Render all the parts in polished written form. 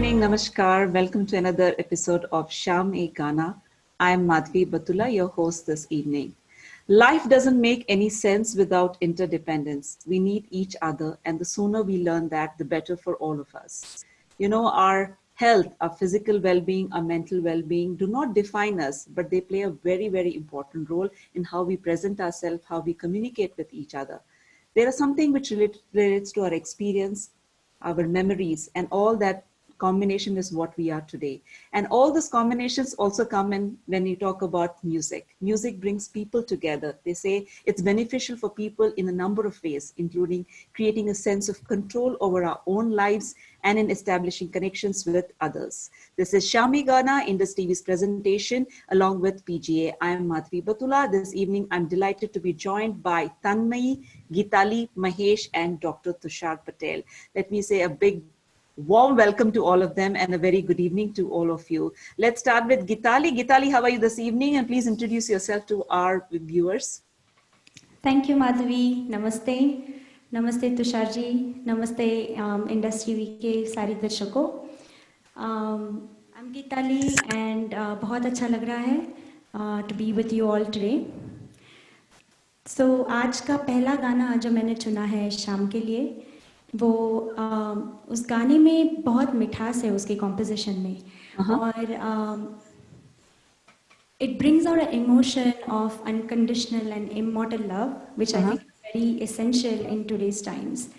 evening, Namaskar. Welcome to another episode of Sham E Gana. I am Madhvi Batula, your host this evening. Life doesn't make any sense without interdependence. We need each other, and the sooner we learn that, the better for all of us. You know, our health, our physical well being, our mental well being do not define us, but they play a very, very important role in how we present ourselves, how we communicate with each other. There is something which relates to our experience, our memories, and all that combination is what we are today. And all these combinations also come in when you talk about music. Music brings people together. They say it's beneficial for people in a number of ways, including creating a sense of control over our own lives and in establishing connections with others. This is Shami Gana, Indus TV's presentation, along with PGA. I am Madhvi Batula. This evening, I'm delighted to be joined by Tanmayi, Geetali, Mahesh, and Dr. Tushar Patel. Let me say a big warm welcome to all of them and a very good evening to all of you. Let's start with Geetali. Geetali, how are you this evening? And please introduce yourself to our viewers. Thank you, Madhvi. Namaste. Namaste, Tusharji. Namaste, Indus TV के सारे दर्शकों. I'm Geetali and बहुत अच्छा लग रहा है to be with you all today. So आज का पहला गाना जो मैंने चुना है शाम के लिए, वो उस गाने में बहुत मिठास है उसके कॉम्पोजिशन में और it brings out an emotion of unconditional and immortal love, which I think is very essential in today's times.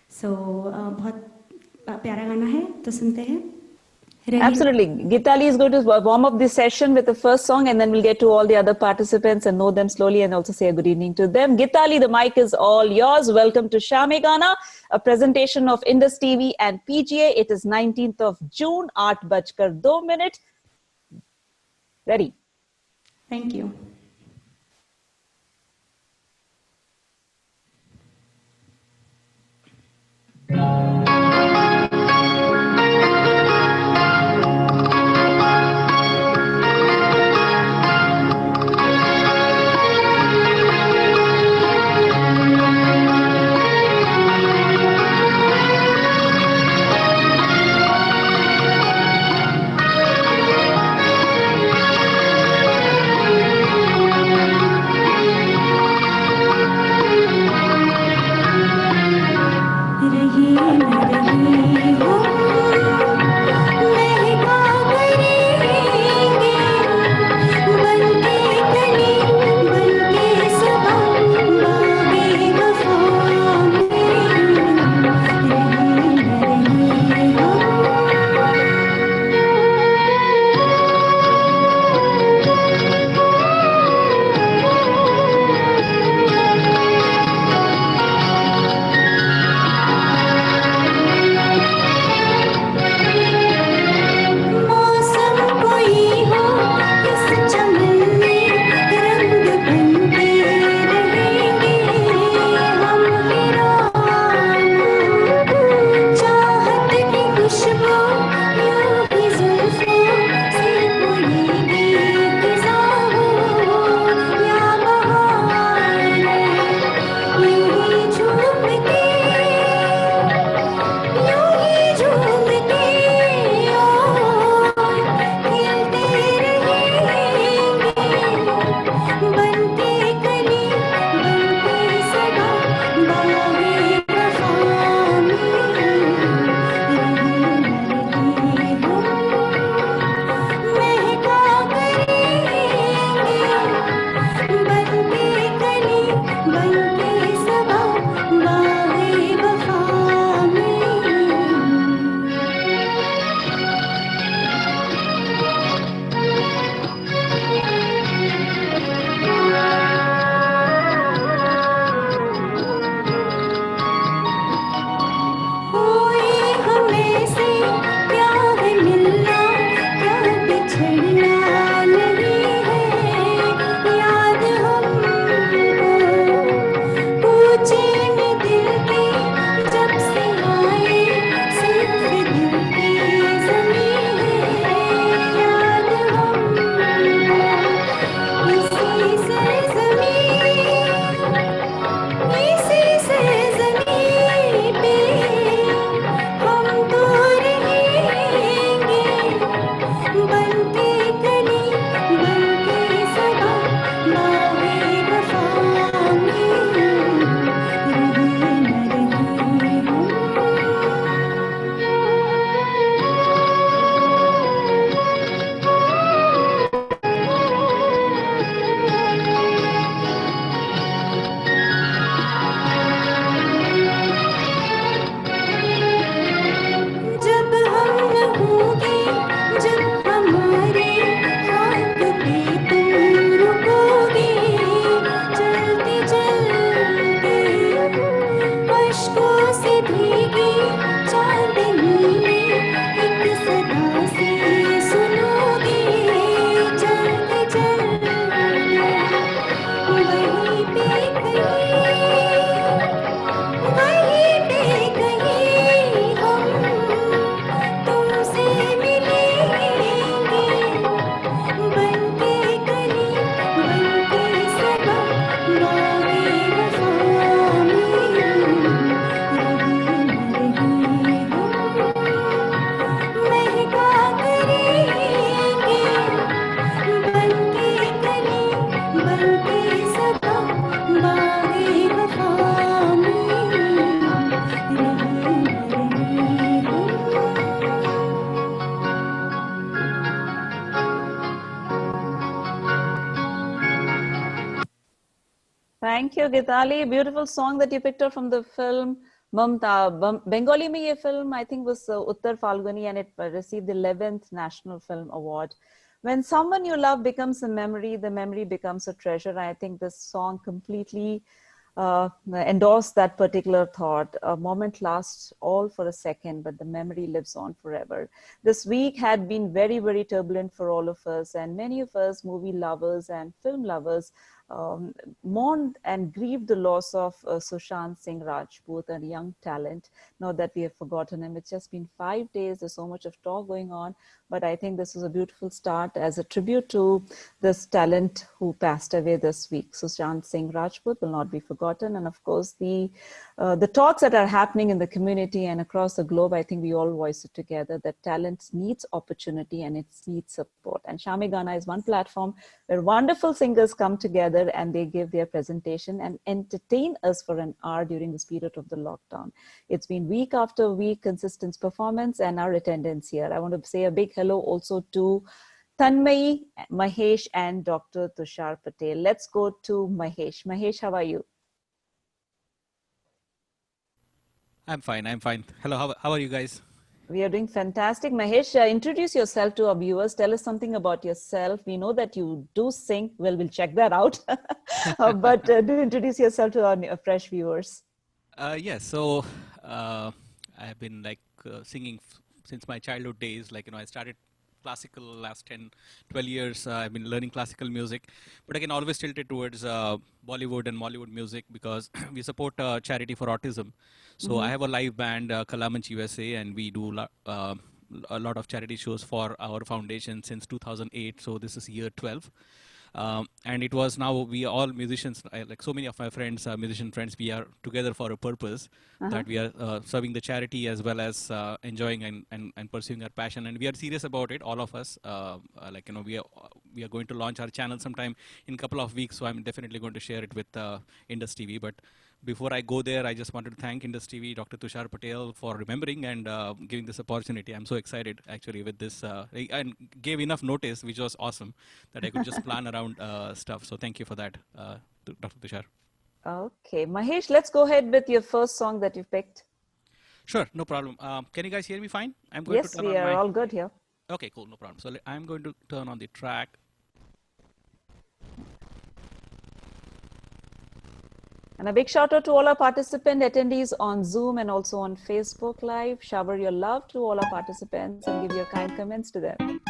So बहुत प्यारा गाना है, तो सुनते हैं. Absolutely. Geetali is going to warm up this session with the first song, and then we'll get to all the other participants and know them slowly and also say a good evening to them. Geetali, the mic is all yours. Welcome to Shami Gana, a presentation of Indus TV and PGA. It is 19th of June, 8:02. Ready. Thank you. Thank you, Gitali. Beautiful song that you picked up from the film Mamta. Bengali mein ye film, I think, was Uttar Falguni, and it received the 11th National Film Award. When someone you love becomes a memory, the memory becomes a treasure. I think this song completely endorse that particular thought. A moment lasts all for a second, but the memory lives on forever. This week had been very, very turbulent for all of us, and many of us, movie lovers and film lovers, mourned and grieved the loss of Sushant Singh Rajput, a young talent. Not that we have forgotten him. It's just been 5 days. There's so much of talk going on, but I think this is a beautiful start as a tribute to this talent who passed away this week. Sushant Singh Rajput will not be forgotten. And of course, the talks that are happening in the community and across the globe, I think we all voice it together, that talent needs opportunity and it needs support. And Sham-e Gana is one platform where wonderful singers come together and they give their presentation and entertain us for an hour during this period of the lockdown. It's been week after week, consistent performance and our attendance here. I want to say a big hello also to Tanmay, Mahesh, and Dr. Tushar Patel. Let's go to Mahesh. Mahesh, how are you? I'm fine. Hello, how are you guys? We are doing fantastic. Mahesh, introduce yourself to our viewers. Tell us something about yourself. We know that you do sing. Well, we'll check that out. But do introduce yourself to our fresh viewers. Yes, so I've been singing since my childhood days. I started classical last 10, 12 years. I've been learning classical music, but again, always tilted towards Bollywood and Mollywood music because we support charity for autism. So I have a live band, Kalamanch USA, and we do a lot of charity shows for our foundation since 2008. So this is year 12. And it was now we are all musicians, like so many of my friends, musician friends, we are together for a purpose that we are serving the charity as well as enjoying and pursuing our passion. And we are serious about it, all of us. We are going to launch our channel sometime in a couple of weeks. So I'm definitely going to share it with Indus TV. But before I go there, I just wanted to thank Indus TV, Dr. Tushar Patel for remembering and giving this opportunity. I'm so excited actually with this and gave enough notice, which was awesome, that I could just plan around stuff. So thank you for that, Dr. Tushar. Okay, Mahesh, let's go ahead with your first song that you picked. Sure, no problem. Can you guys hear me fine? I'm going to turn on are all good here. Okay, cool, no problem. So I'm going to turn on the track. And a big shout out to all our participant attendees on Zoom and also on Facebook Live. Shower your love to all our participants and give your kind comments to them.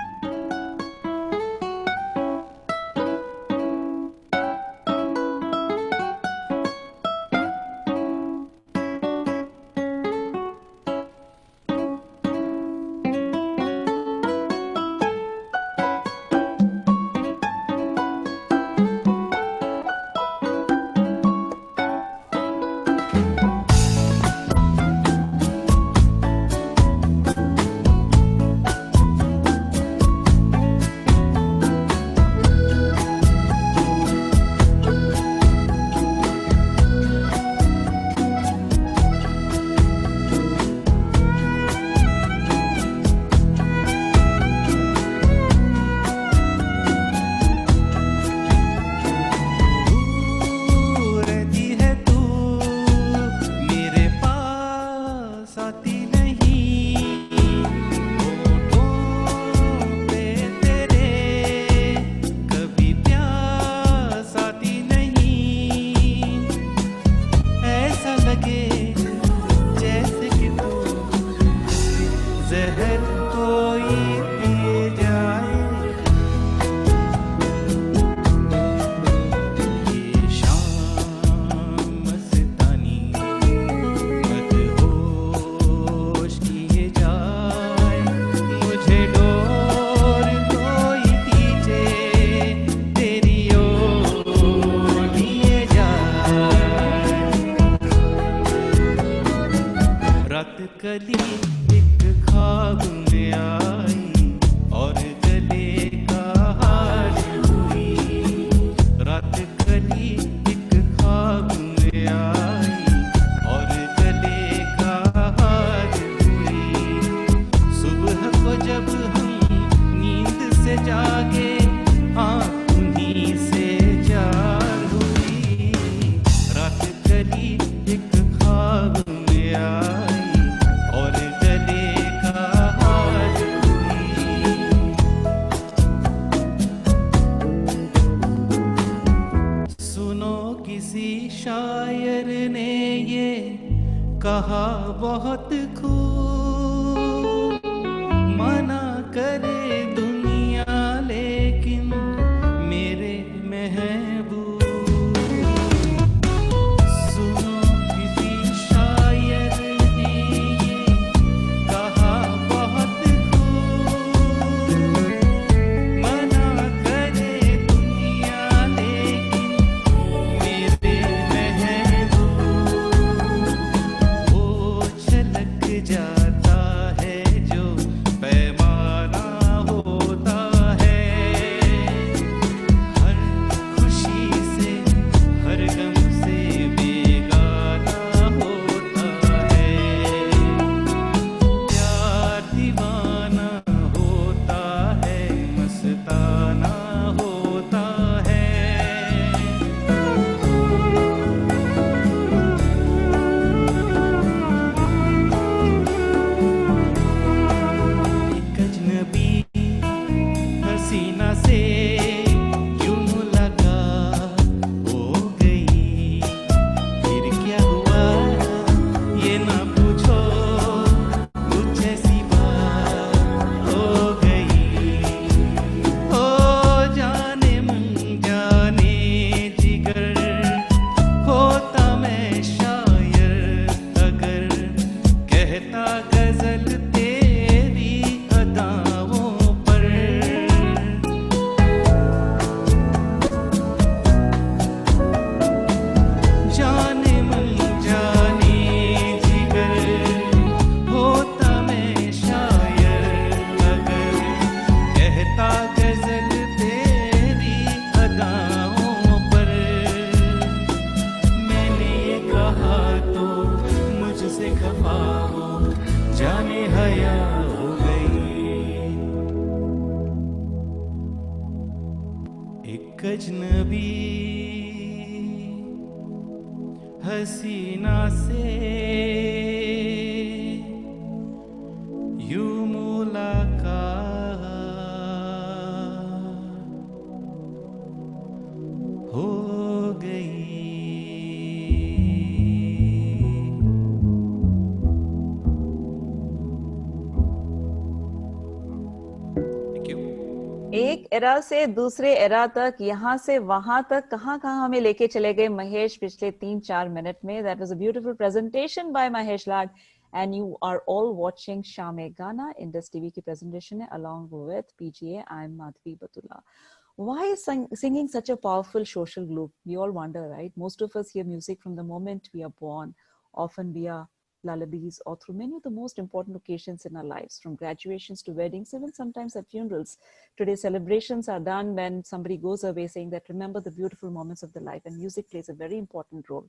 कहा बहुत खूब, मना करे दुनिया लेकिन मेरे महबूब, सुनो किसी शायर ने ये कहा बहुत खूब, मना करे दुनिया लेकिन मेरे महबूब, वो छलक जाता है जो पैमाना होता है, हर खुशी से हर गम से बेगाना होता है, प्यार दीवाना होता है, मस्ताना होता है। एक अजनबी हसीना से यूं मुलाकात हो गई, फिर क्या हुआ ये ना पूछो, कुछ ऐसी बात हो गई, ओ जाने मन जाने जिगर, होता मैं शायर अगर कहता गजल तेरी अदाओं पर, जाने मन जाने जिगर, होता मैं शायर अगर कहता गजल तेरी अदाओं पर, मैंने ये कहा तो मुझसे खफा हो, जाने हया हो गई। एक अजनबी हसीना से यूं मुलाकात हो गई। Thank you. एक एरा से दूसरे एरा तक, यहाँ से वहां तक, कहाँ कहाँ हमें लेके चले गए महेश पिछले 3-4 मिनट में. That was a beautiful presentation by Mahesh Lad and you are all watching Shaam e Gaana. Indus TV की प्रेजेंटेशन है along with PGA. I am Madhvi Batula. Why is singing such a powerful social glue? We all wonder, right? Most of us hear music from the moment we are born, often via lullabies or through many of the most important occasions in our lives, from graduations to weddings, even sometimes at funerals. Today, celebrations are done when somebody goes away saying that remember the beautiful moments of the life, and music plays a very important role.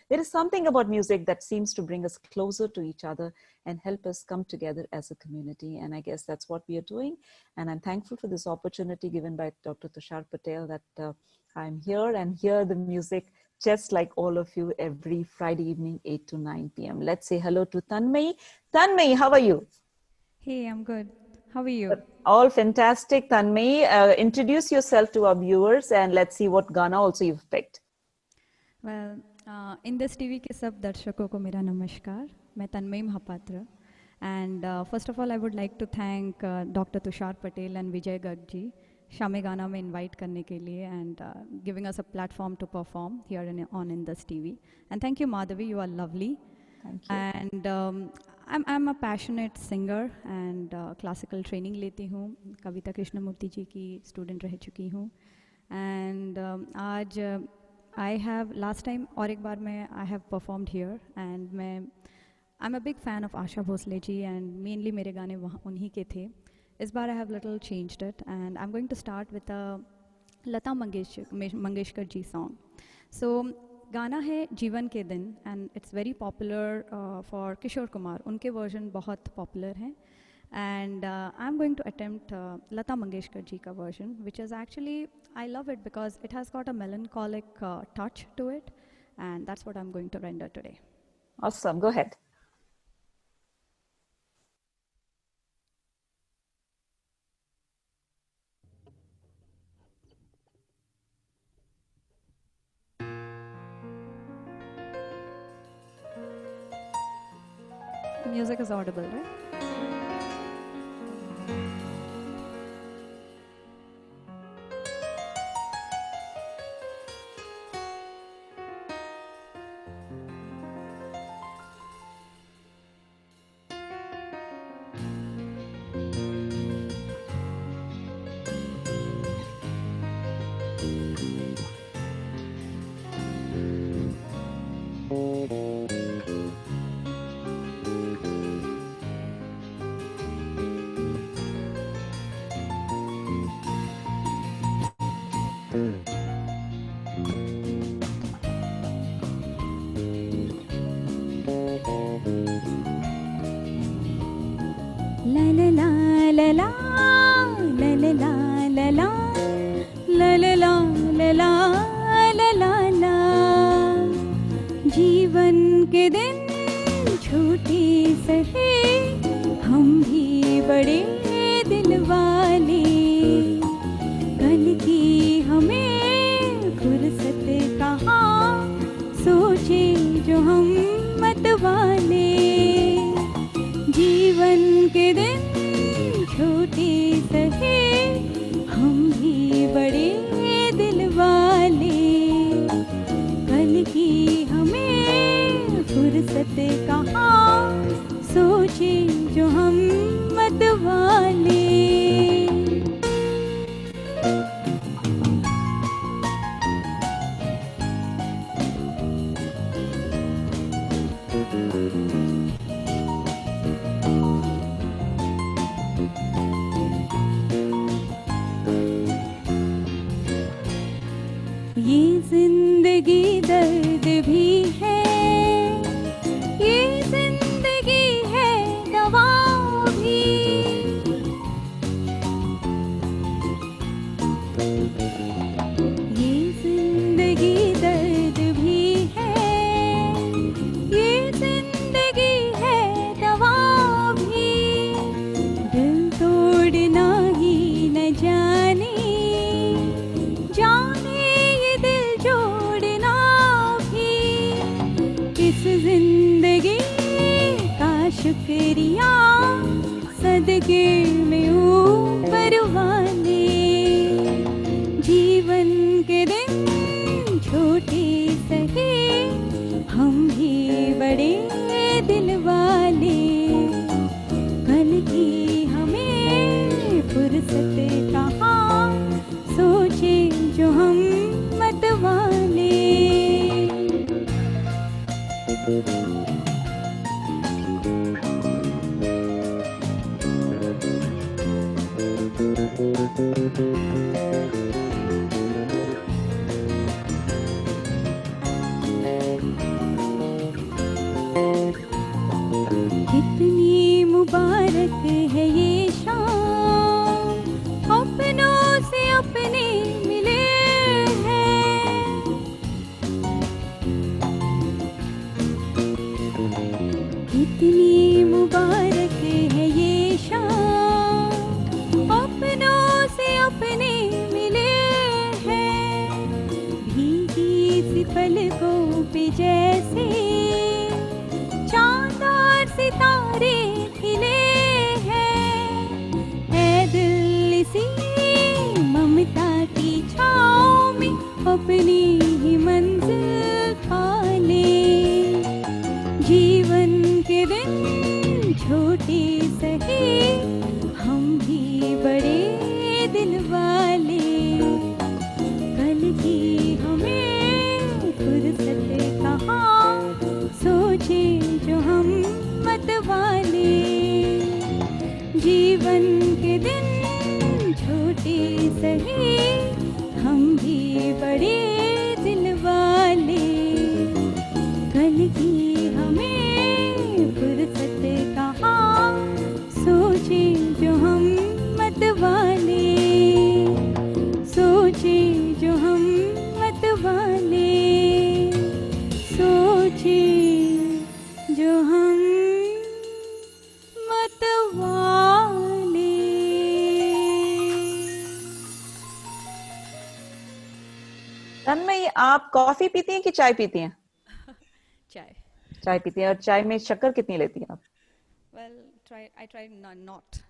There is something about music that seems to bring us closer to each other and help us come together as a community. And I guess that's what we are doing. And I'm thankful for this opportunity given by Dr. Tushar Patel that I'm here and hear the music just like all of you every Friday evening, 8 to 9 p.m. Let's say hello to Tanmay. Tanmay, how are you? Hey, I'm good. How are you? All fantastic, Tanmay. Introduce yourself to our viewers and let's see what Ghana also you've picked. Well, Indus TV के सब दर्शकों को मेरा नमस्कार. मैं Tanmayi Mahapatra. And first of all, I would like to thank Dr. Tushar Patel and Vijay Garg ji, शाम गाना में invite करने के लिए and giving us a platform to perform here on Indus TV. And thank you, Madhavi. You are lovely. Thank you. And I'm a passionate singer and classical training लेती हूँ. कविता कृष्णमूर्ति जी की student रह चुकी हूँ. And आज I have last time और एक बार मैं I have performed here and I'm a big fan of Asha Bhosle ji and mainly मेरे गाने उन्हीं के थे. इस बार I have little changed it and I'm going to start with a Lata Mangeshkar ji song. So गाना है जीवन के दिन and it's very popular for Kishore Kumar. उनके version बहुत popular हैं. And I'm going to attempt Lata Mangeshkar ji ka version, which is actually, I love it because it has got a melancholic touch to it, and that's what I'm going to render today. Awesome, go ahead. music is audible, right? La la la la la la la la la la la la la la la la la la जीवन के दिन छोटे सहे हम भी बड़े दिल वाले कल की हमें फुर्सत कहाँ सोचे जो हम मत वाले जीवन के दिन छोटे सहे हम भी बड़े दिल वाले कल की हमें फुर्सत कहाँ सोचे जो हम मत वाले ये जिंदगी दर्द भी है ये जिंदगी है दवा भी ये जिंदगी दर्द भी है ये जिंदगी है दवा भी दिल तोड़ना ही न जाने जाने ये दिल जोड़ना भी इस जिंदगी का शुक्रिया सदके में ऊपर वाले जीवन के दिन छोटे सहे हम भी बड़े दिल वाले कल की हमें फुर्सत कहाँ सोचे जो हम मत वाले कितनी मुबारक है ये शाम अपनों से अपने मिले हैं कितनी मुबारक है ये शाम अपनों से अपने मिले हैं भीगी सी पलकों पे जैसे चांद और सितारे खिले हैं ऐ दिल इसी ममता की छाँव में अपनी ही मंजिल पा ले जीवन के दिन छोटे सहे हम भी बड़े दिल वाले कल की हमें फुर्सत कहाँ सोचे जो हम मत वाले जीवन के दिन छोटे सहे हम भी बड़े दिल वाले कल की हमें फुर्सत कहाँ सोचे जो हम मत वाले सोचे जो हम मत वाले सोचे जो हम मत वाले तन्मय, आप कॉफी पीती हैं कि चाय पीती हैं? चाय चाय पीती हैं। और चाय में शक्कर कितनी लेती हैं आप? well, I tried not.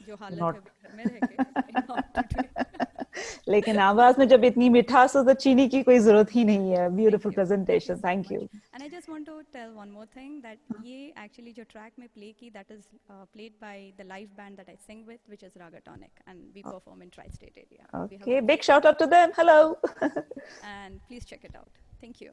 जो हालत Not. है घर में रह के not to do it. लेकिन आवाज में जब इतनी मिठास हो तो चीनी की कोई जरूरत ही नहीं है. Beautiful Thank you. presentation. Thank Thank you you. so much. And I just want to tell one more thing that ये actually जो track में play की that is played by the live band that I sing with, which is Ragatonic, and we perform in tri-state area. We have Okay, a- big shout out to them. Hello. and please check it out. Thank you.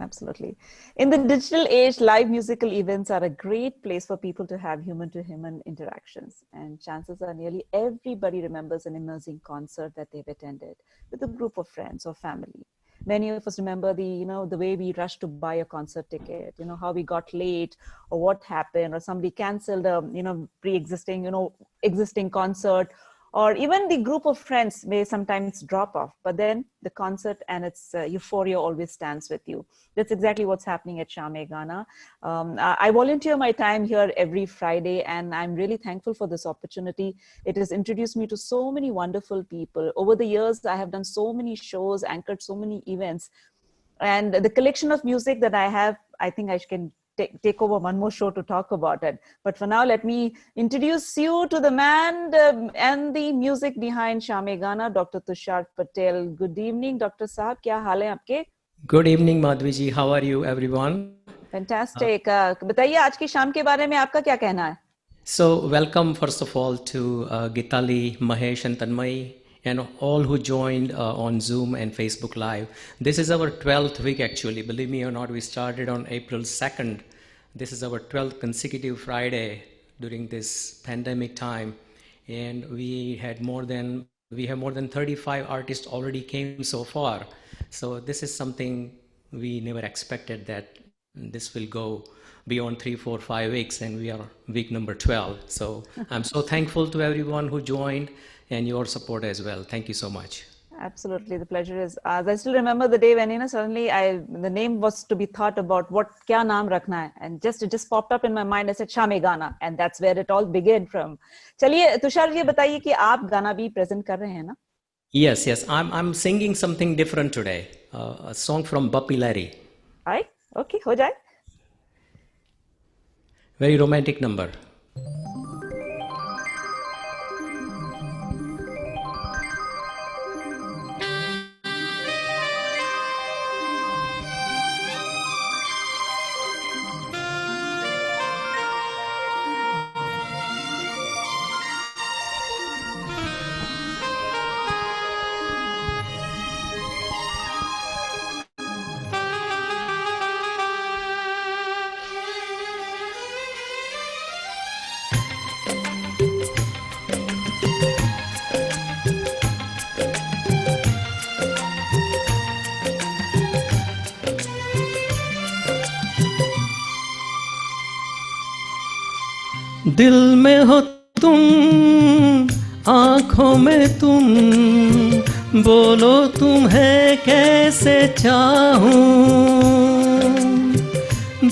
Absolutely. In the digital age, live musical events are a great place for people to have human-to-human interactions. And chances are nearly everybody remembers an immersing concert that they've attended with a group of friends or family. Many of us remember the way we rushed to buy a concert ticket, how we got late or what happened, or somebody canceled a, existing concert, or even the group of friends may sometimes drop off, but then the concert and its euphoria always stands with you. That's exactly what's happening at Sham-e-Gana. I volunteer my time here every Friday, and I'm really thankful for this opportunity. It has introduced me to so many wonderful people. Over the years, I have done so many shows, anchored so many events, and the collection of music that I have, I think I can take over one more show to talk about it. But for now, let me introduce you to the man and the music behind Sham-e-Gana, Dr. Tushar Patel. Good evening, Dr. Saab. Kya haal hai aapke? Good evening, Madhvi ji. How are you, everyone? Fantastic. बताइए आज की शाम के बारे में आपका क्या कहना है? So, welcome first of all to Gitali, Mahesh, and Tanmay, and all who joined on Zoom and Facebook Live. This is our 12th week, actually. Believe me or not, we started on April 2nd. This is our 12th consecutive Friday during this pandemic time, and we have more than 35 artists already came so far. So this is something we never expected, that this will go beyond 3, 4, 5 weeks, and we are week number 12. So I'm so thankful to everyone who joined and your support as well. Thank you so much. Absolutely, the pleasure is ours. I still remember the day when suddenly the name was to be thought about, what kya naam rakhna hai, and it just popped up in my mind. I said Sham-e-Gana, and that's where it all began from. चलिए तुषार जी बताइए कि आप गाना भी present कर रहे हैं ना? Yes. I'm singing something different today. A song from Bappi Lahiri. Right? Okay, हो जाए. Very romantic number. दिल में हो तुम, आँखों में तुम, बोलो तुम्हें कैसे चाहूं।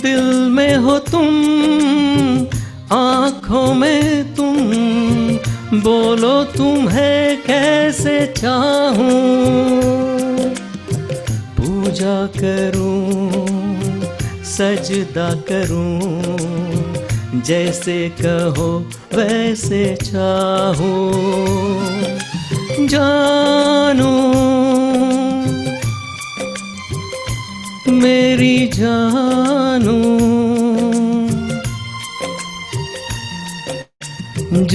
दिल में हो तुम, आँखों में तुम, बोलो तुम्हें कैसे चाहूं। पूजा करूं, सजदा करूं, जैसे कहो वैसे चाहूं। जानू मेरी जानू,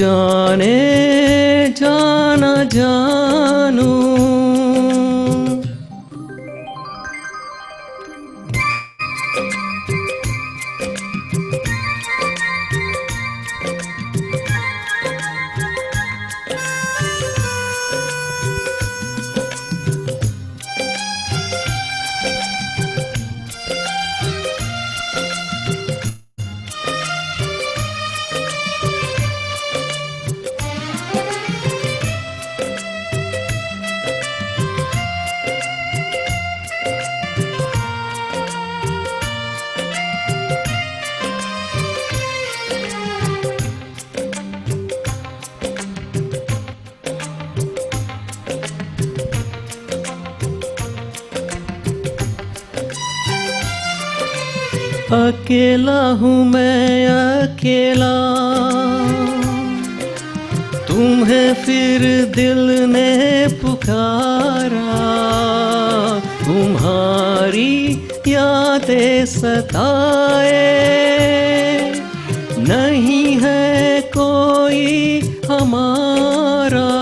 जाने जाना जानू। अकेला हूँ मैं अकेला, तुम्हें फिर दिल ने पुकारा, तुम्हारी यादें सताए, नहीं है कोई हमारा।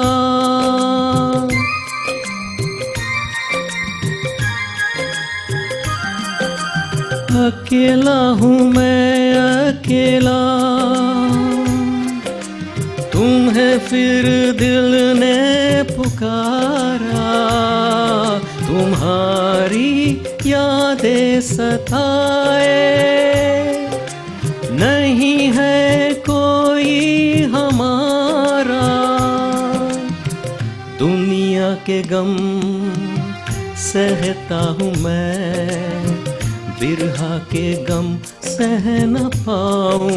अकेला हूँ मैं अकेला, तुम्हें फिर दिल ने पुकारा, तुम्हारी यादें सताए, नहीं है कोई हमारा। दुनिया के गम सहता हूँ मैं, बिरहा के गम सह न पाऊं।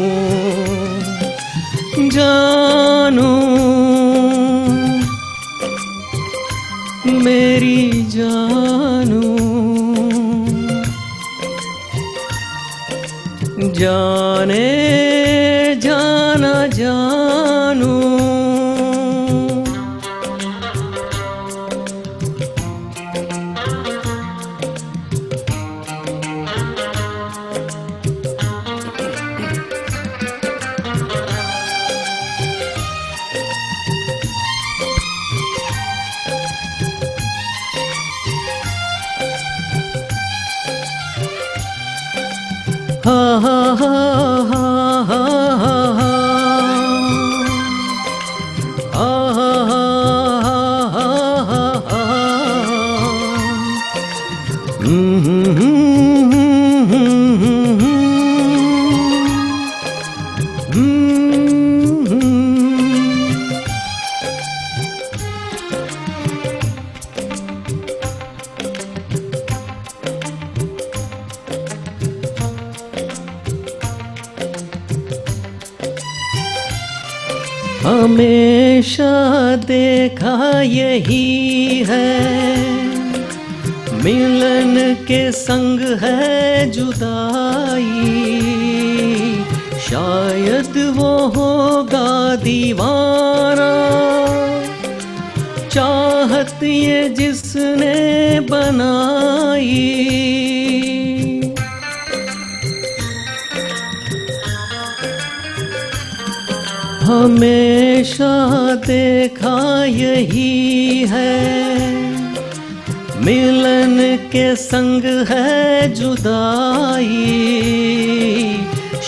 जानू मेरी जानू, जाने जाना जानू। हा हा हा हा हा हा हा, हा हा हा हा हा हा। हमेशा देखा यही है, मिलन के संग है जुदाई, शायद वो होगा दीवाना, चाहत ये जिसने बनाई। हमेशा देखा यही है, मिलन के संग है जुदाई,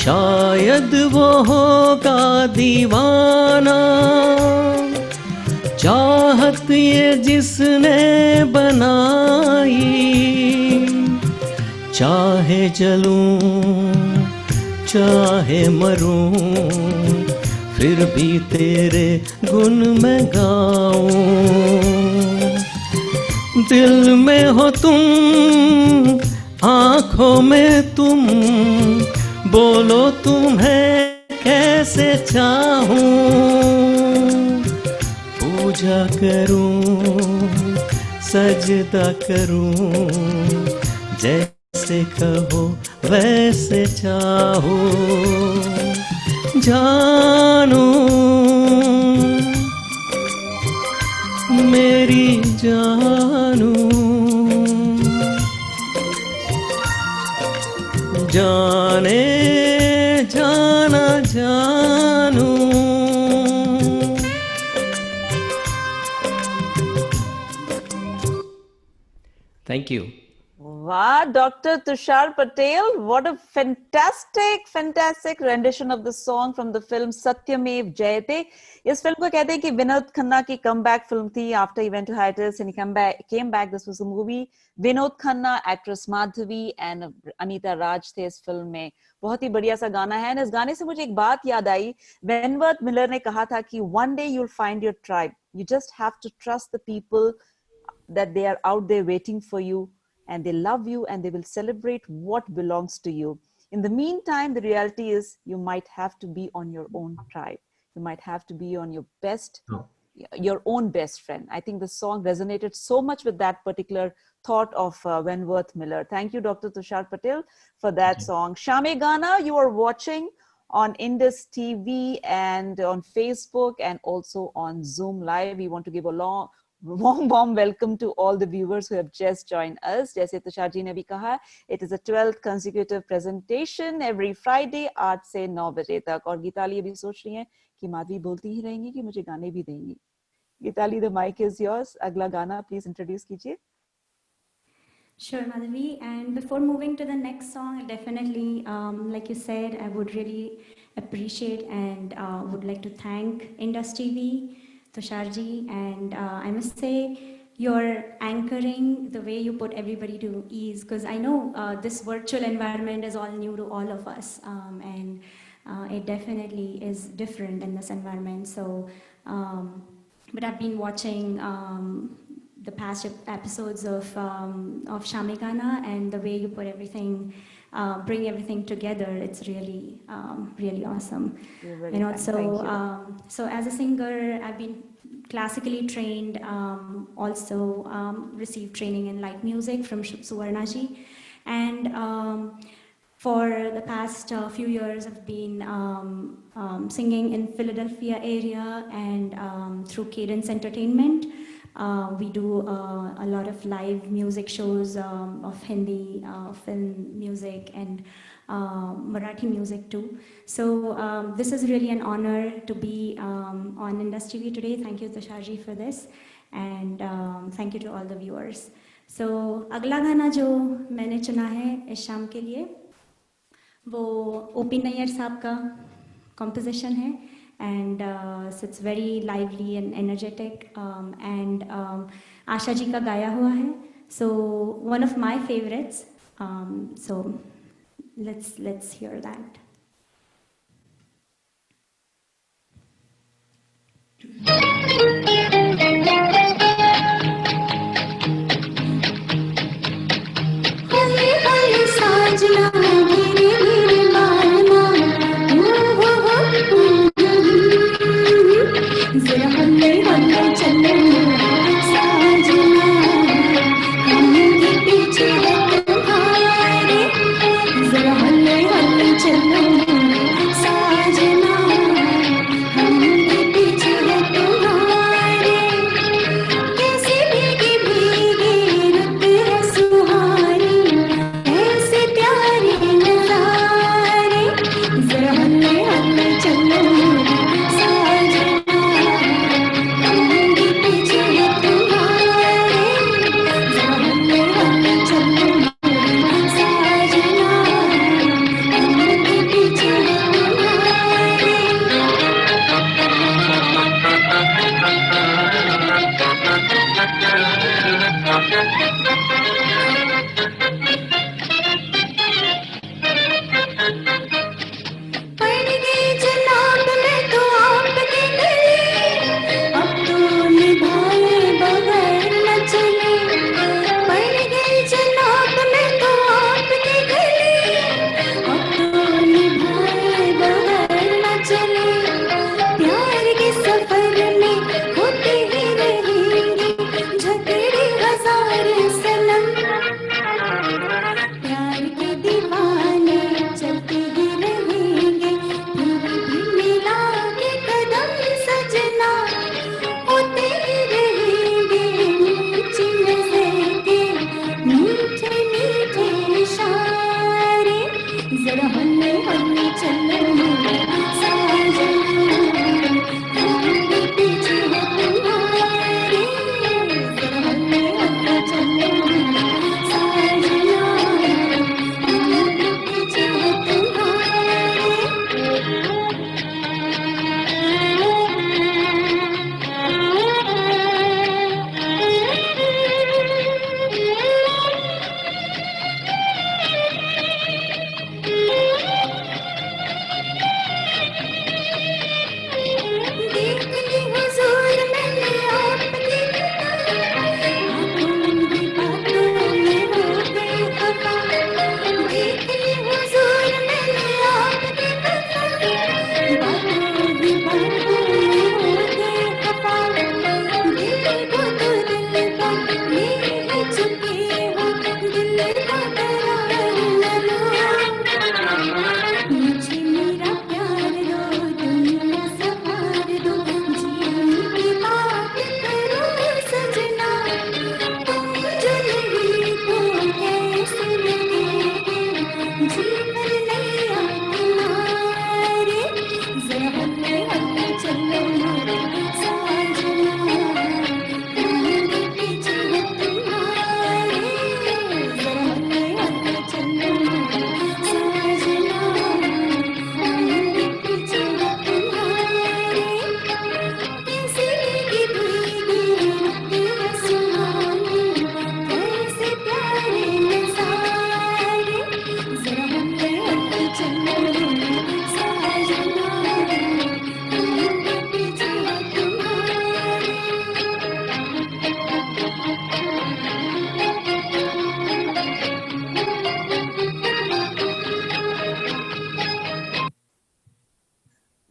शायद वो होगा दीवाना, चाहत ये जिसने बनाई। चाहे जलूं चाहे मरूं, फिर भी तेरे गुण में गाऊं। दिल में हो तुम, आँखों में तुम, बोलो तुम्हें कैसे चाहूं। पूजा करूं सजदा करूं, जैसे कहो वैसे चाहो। जानू मेरी जानू, जाने जाना जानू। Thank you. Wow, Dr. Tushar Patel, what a fantastic rendition of the song from the film Satyamev Jayate. इस फिल्म को कहते हैं कि विनोद खन्ना की कमबैक फिल्म थी after he went to hiatus and he came back. This was a movie. Vinod Khanna, actress Madhavi and Anita Raj थे इस फिल्म में. बहुत ही बढ़िया सा गाना है. इस गाने से मुझे एक बात याद आई. वेनवर्थ मिलर ने कहा था कि one day you'll find your tribe. You just have to trust the people that they are out there waiting for you. And they love you and they will celebrate what belongs to you. In the meantime, the reality is you might have to be on your own tribe. You might have to be on your best, your own best friend. I think the song resonated so much with that particular thought of Wentworth Miller. Thank you, Dr. Tushar Patel, for that song. Shame Gana, you are watching on Indus TV and on Facebook and also on Zoom Live. We want to give a warm welcome to all the viewers who have just joined us. जैसे तुषार जी ने भी कहा, it is a 12th consecutive presentation every Friday 8 से 9 बजे तक. और गीताली अभी सोच रही हैं कि माधवी बोलती ही रहेंगी कि मुझे गाने भी देंगी. Geetali, the mic is yours. अगला गाना please introduce कीजिए. Sure, Madhavi. And before moving to the next song, definitely, like you said, I would really appreciate and would like to thank Indus TV, Tusharji, and I must say, your anchoring, the way you put everybody to ease, because I know this virtual environment is all new to all of us, and it definitely is different in this environment. So, but I've been watching the past episodes of Shame Gana, and the way you put everything, bring everything together, it's really, really awesome. And also, so as a singer, I've been classically trained, also received training in light music from Suvarnaji, and for the past few years, I've been singing in Philadelphia area and through Cadence Entertainment. We do a lot of live music shows of Hindi, film music, and Marathi music too. So this is really an honor to be on Indus TV today. Thank you, Tusharji, for this, and thank you to all the viewers. So अगला गाना जो मैंने चुना है इस शाम के लिए, वो O.P. नैयर साहब का composition है. And so it's very lively and energetic, and Asha ji ka gaya hua hai, so one of my favorites, so let's hear that. पढ़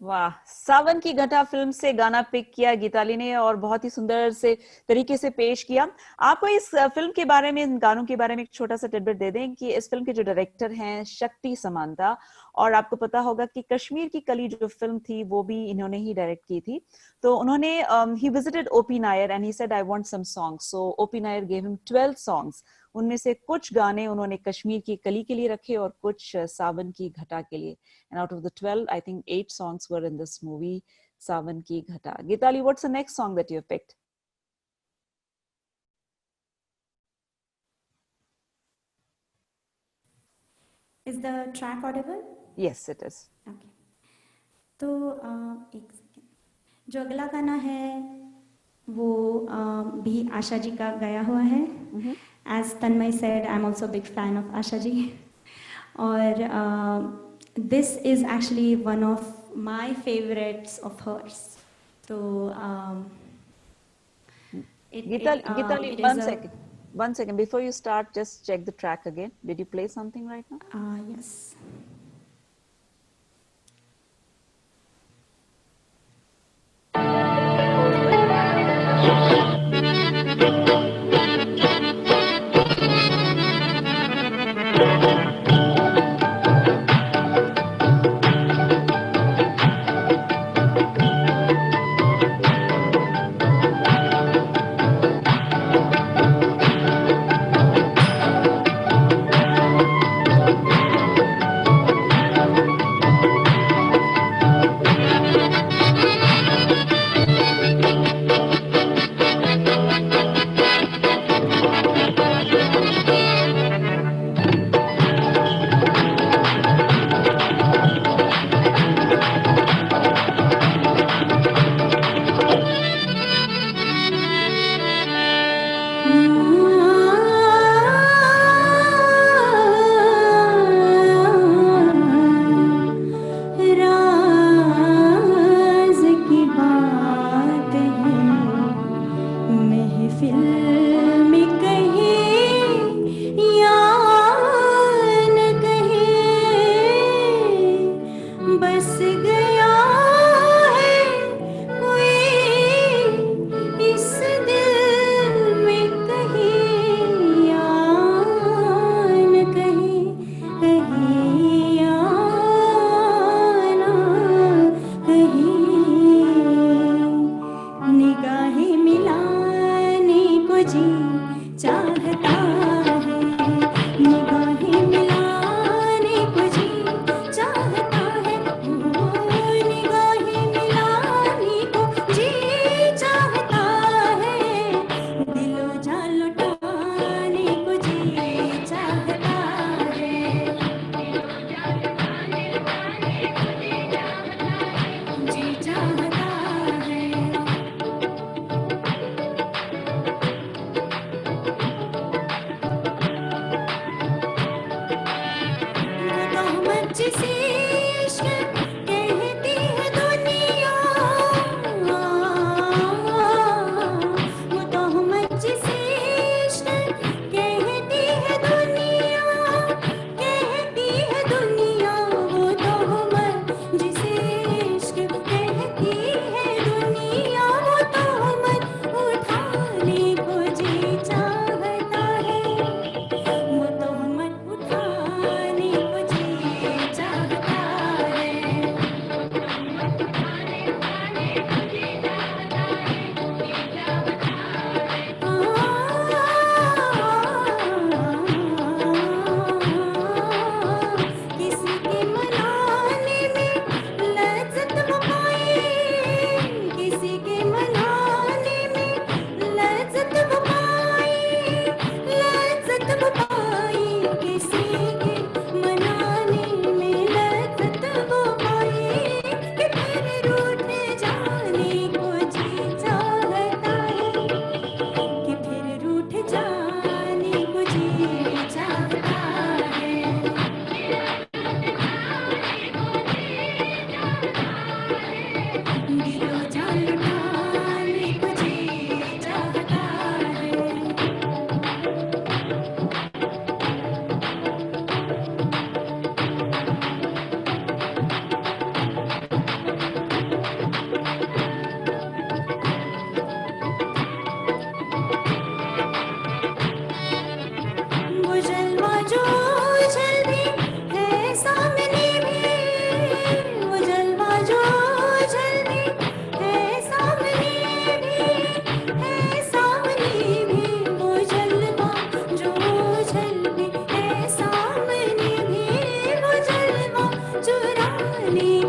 वाह, सावन की घटा फिल्म से गाना पिक किया गीताली ने और बहुत ही सुंदर से तरीके से पेश किया। आपको इस फिल्म के बारे में, इन गानों के बारे में एक छोटा सा टिडबिट दे दें कि इस फिल्म के जो डायरेक्टर हैं शक्ति समांता, और आपको पता होगा कि कश्मीर की कली जो फिल्म थी वो भी इन्होंने ही डायरेक्ट की थी। तो उन्होंने he visited OP Nayyar and he said I want some songs, so OP Nayyar gave him 12 songs. उनमें से कुछ गाने उन्होंने कश्मीर की कली के लिए रखे और कुछ सावन की घटा के लिए। And out of the 12, I think 8 songs were in this movie, Savan Ki Ghata. Geetali, what's the next song that you have picked? Is the track audible? Yes, it is. Okay. तो एक second, जो अगला गाना है वो भी आशा जी का गाया हुआ है। As Tanmay said, I'm also a big fan of Asha ji. और this is actually one of my favorites of hers. So Geetali, one second. Before you start, just check the track again. Did you play something right now? Yes.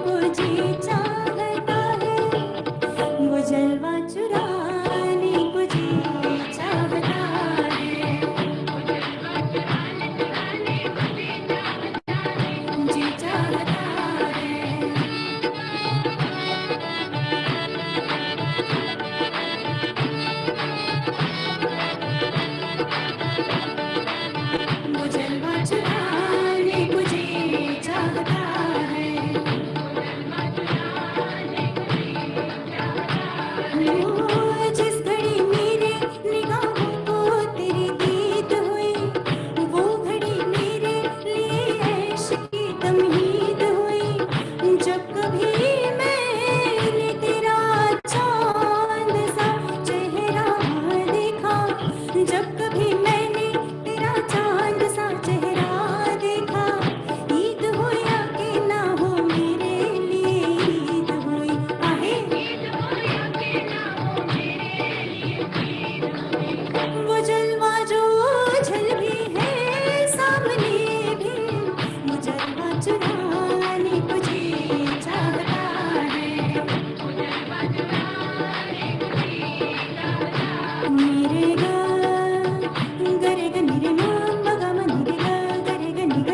को जी चाहता है, वो जलवा चुराने को जी चाहता है, जी चाहता है। वो जलवा चुराने को जी चाहता है, वो जिस घड़ी मेरे निगाहों को तेरी दीद हुई, वो घड़ी मेरे लिए ऐश की तमहीद हुई। जब कभी मैंने तेरा चांद सा चेहरा देखा, जब कभी मैंने तेरा चांद सा चेहरा देखा, ईद हो या कि ना हो मेरे लिए ईद हुई। आहे वो जलवा जो झल भी है सामने भी, वो जलवा चुराने को जी चाहता है, मेरे गा गरे ग निरे मा मा गा मा निरे गा गरे ग नि ग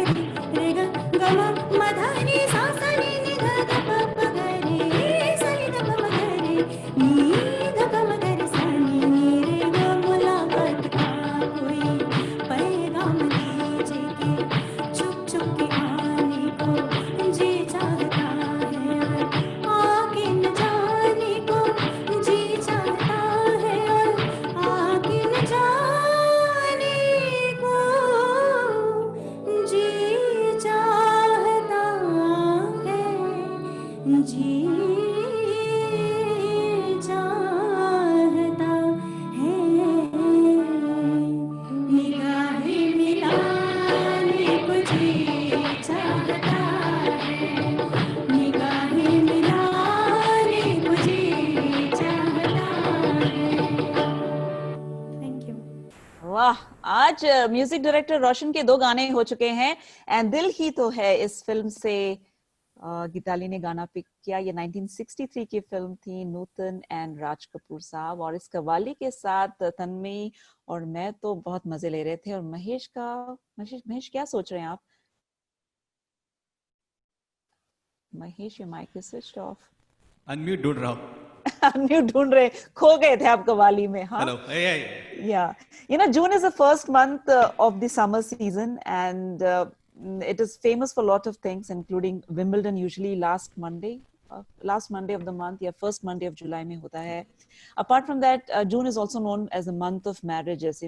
रे ग ग मा मा धा नि सा सा नि नि ग ग प प ग रे सा नि ग प म ग रे नि ग प म ग रे सा नि मेरे ग मुलाकात का कोई पैगाम दीजिए कि छुप छुप के आने को जी चाहता है, आके न जाने को जी चाहता है, आके न जाने को जी चाहता है, जी चाहता है। निगाहें मिलाने को जी चाहता है, निगाहें मिलाने को जी चाहता है। Thank you. वाह, आज म्यूजिक डायरेक्टर रोशन के 2 गाने हो चुके हैं एंड दिल ही तो है इस फिल्म से गीताली ने गाना पिक किया। ये 1963 की फिल्म थी, नूतन एंड राज कपूर साहब, और इस कव्वाली के साथ तन्मयी और मैं तो बहुत मजे ले रहे थे। और महेश क्या सोच रहे हैं आप? Mahesh, your mic is switched off. Unmute ढूंढ रहा हूँ. Unmute ढूंढ रहे, खो गए थे आप कव्वाली में. हाँ, Hello. Hey. yeah, June is the first month of the summer season, and it is famous for a lot of things, including Wimbledon, usually last Monday of the month, या first Monday of July में होता है. Apart from that, June is also known as the month of marriages.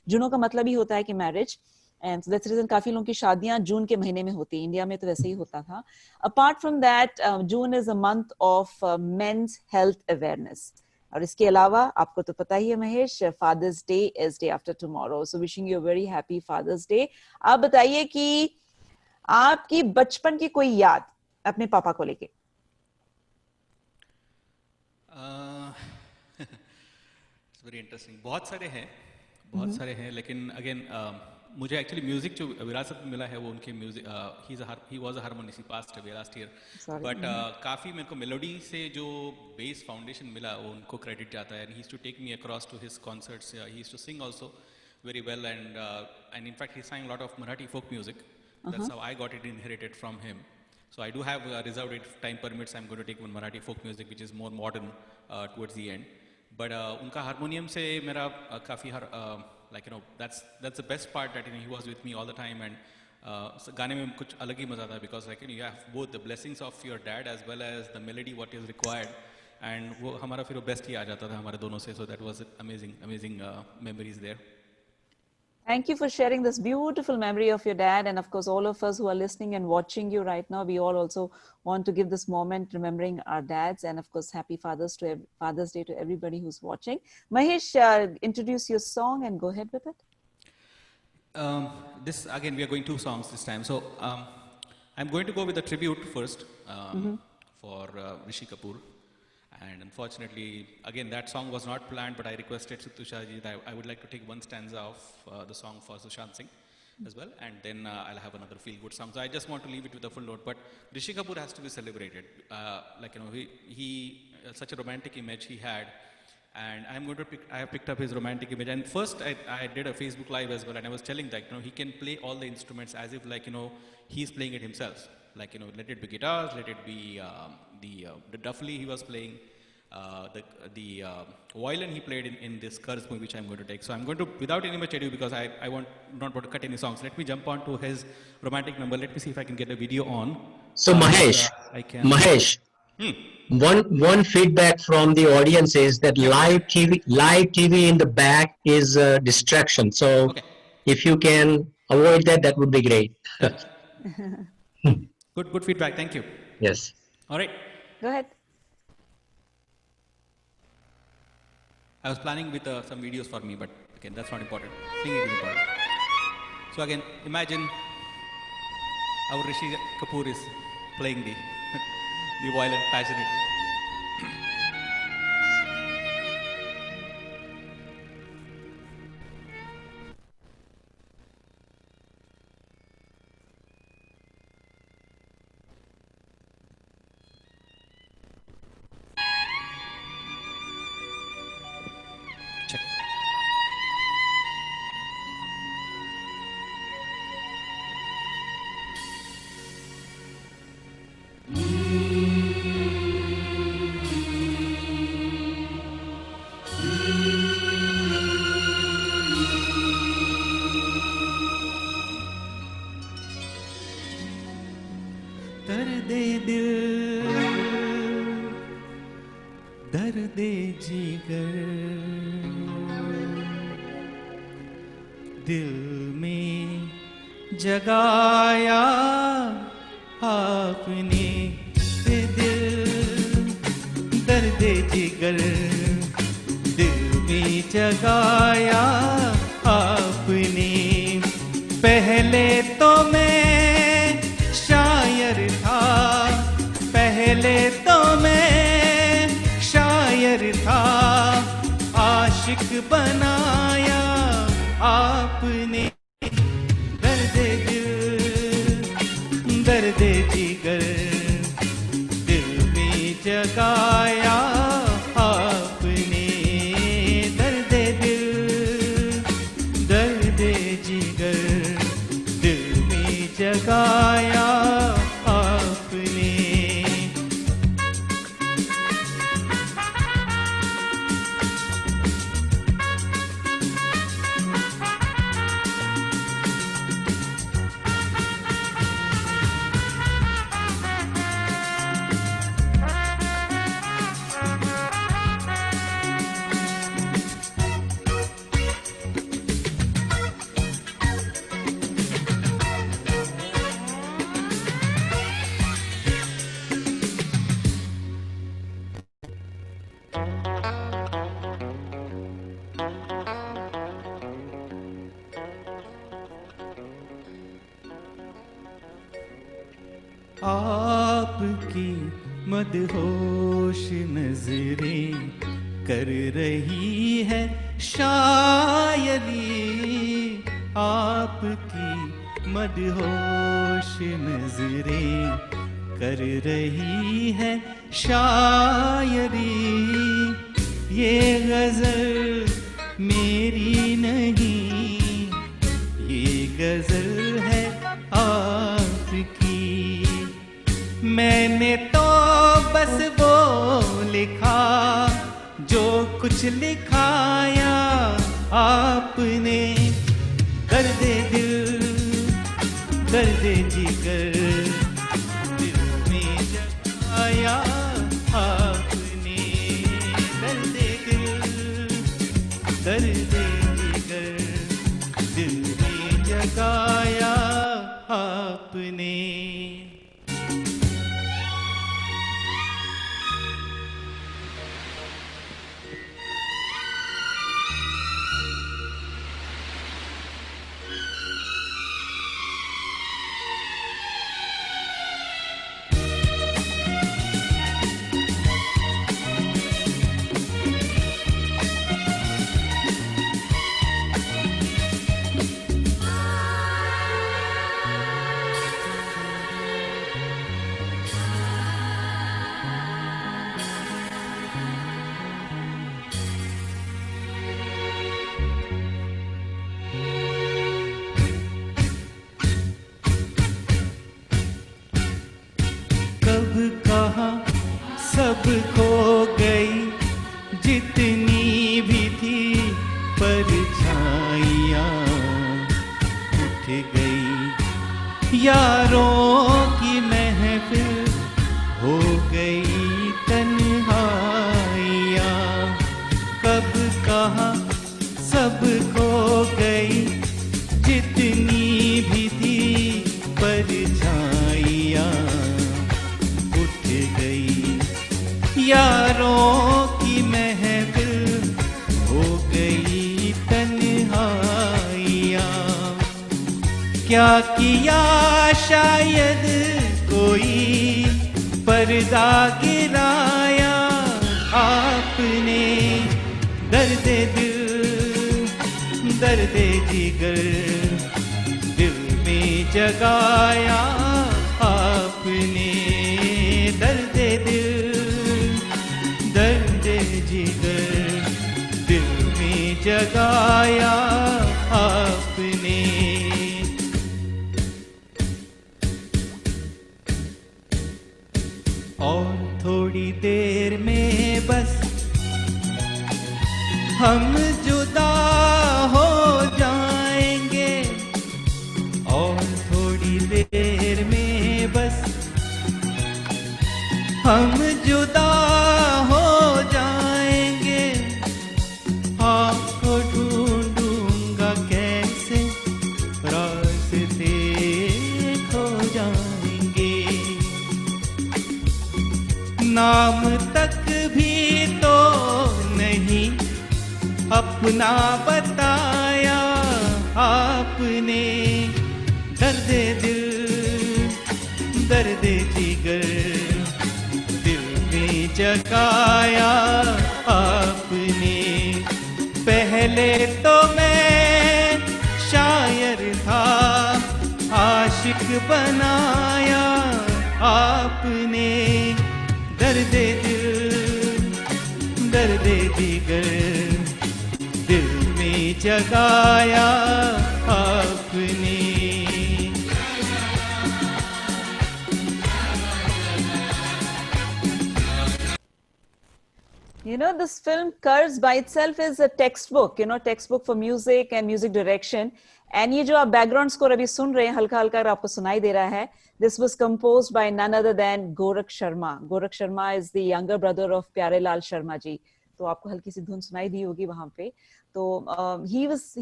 जूनों का मतलब ही होता है कि marriage, and so that's the reason काफी लोगों की शादियां जून के महीने में होती हैं. इंडिया में तो वैसे ही होता था. Apart from that, June is a month of men's health awareness. और इसके अलावा आपको तो पता ही है Mahesh, Father's Day is day after tomorrow, so wishing you a very happy fathers Day. आप बताइए कि आपकी बचपन की कोई याद अपने पापा को लेके. It's very interesting. बहुत सारे हैं, लेकिन अगेन मुझे एक्चुअली म्यूजिक जो विरासत में मिला है वो उनके music, he was a harmonist, he passed away last year, but काफ़ी मेरे को मेलोडी से जो बेस फाउंडेशन मिला वो उनको क्रेडिट जाता है. And he used to take me across to his concerts, he used to sing also very well, and in fact he sang a lot of Marathi folk music. That's how I got it inherited from him. So I do have reserved, if time permits, I'm going to take one Marathi folk music which is more modern towards the end. But unka harmonium se mera kafi like that's the best part, that he was with me all the time, and गाने में कुछ अलग ही मजा था, because like you have both the blessings of your dad as well as the melody what is required, and वो हमारा फिर वो best ही आ जाता था हमारे दोनों से. So that was amazing memories there. Thank you for sharing this beautiful memory of your dad. And of course, all of us who are listening and watching you right now, we all also want to give this moment remembering our dads. And of course, happy Father's Day to everybody who's watching. Mahesh, introduce your song and go ahead with it. This again, we are going 2 songs this time. So I'm going to go with a tribute first for Rishi Kapoor. And unfortunately, again, that song was not planned, but I requested Tushar ji that I would like to take one stanza of the song for Sushant Singh. as well, and then I'll have another feel-good song. So I just want to leave it with a full note. But Rishi Kapoor has to be celebrated. He such a romantic image he had, and I have picked up his romantic image. And first, I did a Facebook Live as well, and I was telling that he can play all the instruments as if he's playing it himself. Let it be guitars, let it be the duffly he was playing. The violin he played in this Curse movie, which I'm going to take. So I'm going to, without any much ado, because I not want to cut any songs, let me jump on to his romantic number. Let me see if I can get a video on. So Mahesh, one feedback from the audience is that live TV in the back is a distraction. So if you can avoid that, that would be great. Good feedback. Thank you. Yes. All right. Go ahead. I was planning with some videos for me, but again, that's not important. Singing is important. So again, imagine our Rishi Kapoor is playing the violin passionately. Check. दर्दे दिल दर्दे जिगर दिल में जगाया आपने दिल दर्दे जिगर दिल में जगाया आपने पहले तो मैं शायर था पहले तो मैं शायर था आशिक बनाया आपने दर्द दिल दर्द जिगर दिल में जगाया आपने दर्द दिल दर्द जिगर दिल में जगाया आपने आपकी मदहोश नजरें कर रही है शायरी आपकी मदहोश नजरें कर रही है शायरी ये गजल मेरी नहीं ये गजल है आपकी मैंने तो बस वो लिखा जो कुछ लिखाया आपने दर्द दिल दर्द जिगर दिल में जगाया आपने दर्द दिल दर्द जिगर दिल में जगाया आपने सब खो गई जितनी भी थी परछाइयाँ उठ गई यारों की महफिल हो गई तन्हाइयाँ कब कहाँ सब खो गई जितनी भी थी परछाइयाँ उठ गई यारों की महफिल हो गई तन्हाइयाँ क्या किया शायद कोई पर्दा गिराया आपने दर्द दिल दर्द जिगर दिल में जगाया आपने दर्द दिल दर्द जिगर दिल में जगाया आपने और थोड़ी देर में बस हम जुदा हो जाएंगे और थोड़ी देर में बस हम जुदा हो जाएंगे आपको ढूंढूंगा कैसे रास्ते खो जाएंगे नाम तक भी तो नहीं अपना बताया आपने दर्द दिल दर्द जिगर दिल में जगाया आपने पहले तो मैं शायर था आशिक बनाया आपने दर्द दिल दर्द जिगर दिल में जगाया आपने You know, this film Curse by itself is a textbook, textbook for music and music direction. And ये जो आप background score अभी सुन रहे हैं हल्का हल्का आपको सुनाई दे रहा है, this was composed by none other than Gorakh Sharma. Gorakh Sharma is the younger brother of Pyare Lal Sharma ji. तो आपको हल्की सी धुन सुनाई दी होगी वहाँ पे. तो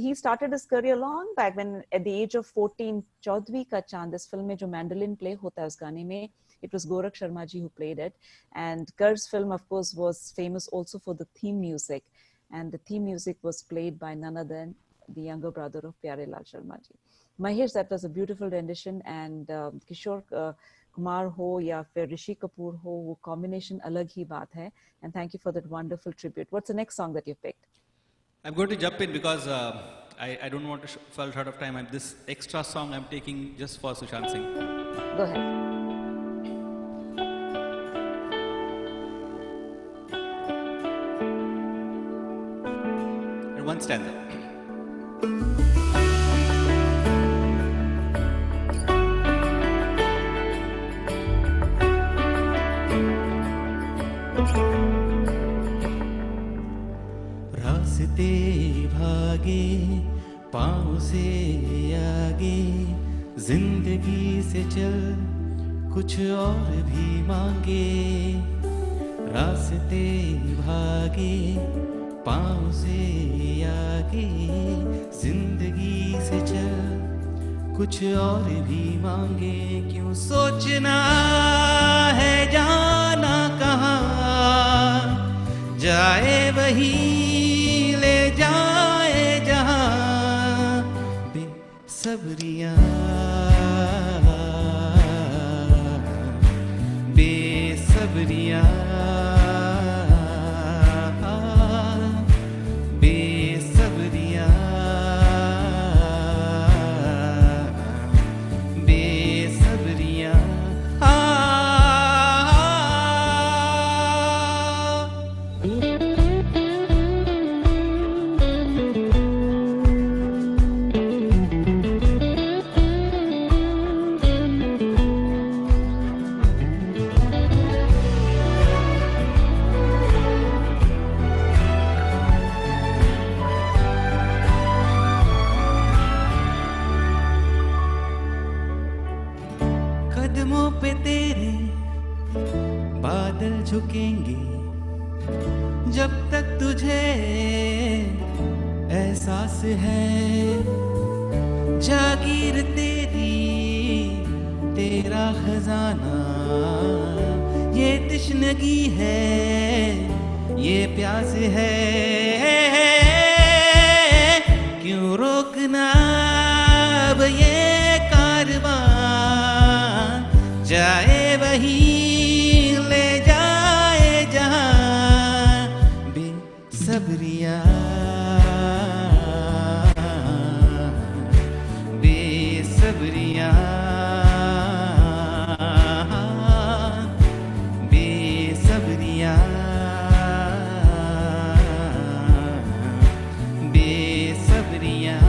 he started his career long back when at the age of 14, चौदहवीं का चांद इस फिल्म में जो mandolin play होता है उस गाने में, it was Gorakh Sharma ji who played it. And Curse film, of course, was famous also for the theme music. And the theme music was played by none other than the younger brother of Pyare Lal Sharma ji. Mahesh, that was a beautiful rendition. And Kishore Kumar ho ya fir Rishi Kapoor ho, wo combination alag hi baat hai. And thank you for that wonderful tribute. What's the next song that you picked? I'm going to jump in because I don't want to fall short of time. And this extra song I'm taking just for Sushant Singh. Go ahead. One stanza. रास्ते भागे पाँव से आगे जिंदगी से चल कुछ और भी मांगे रास्ते भागे पाँव से आगे जिंदगी से चल कुछ और भी मांगे क्यों सोचना है जाना कहाँ जाए वही ले जाए जहाँ बेसब्रियाँ बेसब्रियाँ झुकेंगे जब तक तुझे एहसास है जागीर तेरी तेरा खजाना ये तश्नगी है ये प्यास है क्यों रोकना अब ये कारवां जाए वही ले जाए जहां Besabriyaan Besabriyaan Besabriyaan Besabriyaan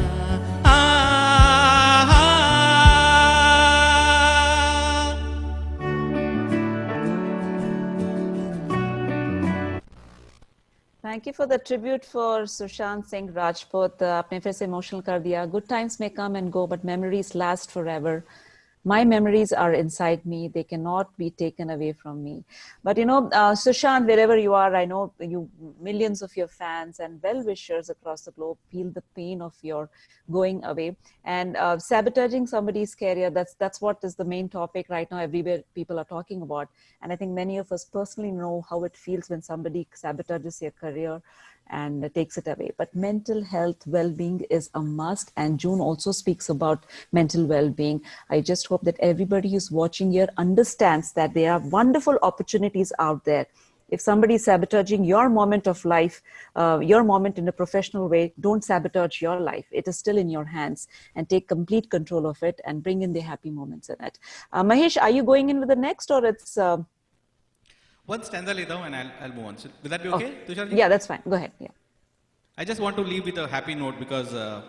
Thank you for the tribute for Sushant Singh Rajput. आपने फिर से emotional कर दिया. Good times may come and go, but memories last forever. My memories are inside me. They cannot be taken away from me. But you know, Sushant, wherever you are, I know you, millions of your fans and well-wishers across the globe feel the pain of your going away. And sabotaging somebody's career, that's what is the main topic right now. Everywhere people are talking about. And I think many of us personally know how it feels when somebody sabotages your career and takes it away. But mental health well-being is a must, and June also speaks about mental well-being. I just hope that everybody who's watching here understands that there are wonderful opportunities out there. If somebody is sabotaging your moment of life, your moment in a professional way, don't sabotage your life. It is still in your hands, and take complete control of it and bring in the happy moments in it. Mahesh, are you going in with the next, or it's... One stanza lay down and I'll move on. So, will that be okay, Tushar ji? Yeah, that's fine. Go ahead. Yeah. I just want to leave with a happy note because I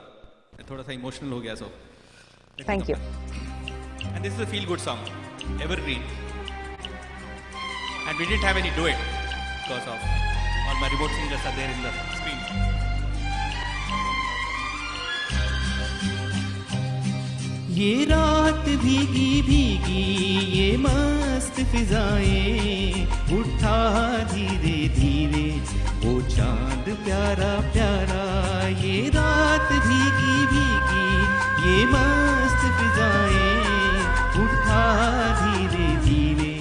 थोड़ा सा emotional हो गया, so. Thank you. And this is a feel-good song, Evergreen. And we didn't have any duet because of all my remote singers are there in the screen. ये रात भीगी भीगी ये मस्त फिजाएं उठा धीरे धीरे वो चांद प्यारा प्यारा ये रात भीगी भीगी ये मस्त फिजाएं उठा धीरे धीरे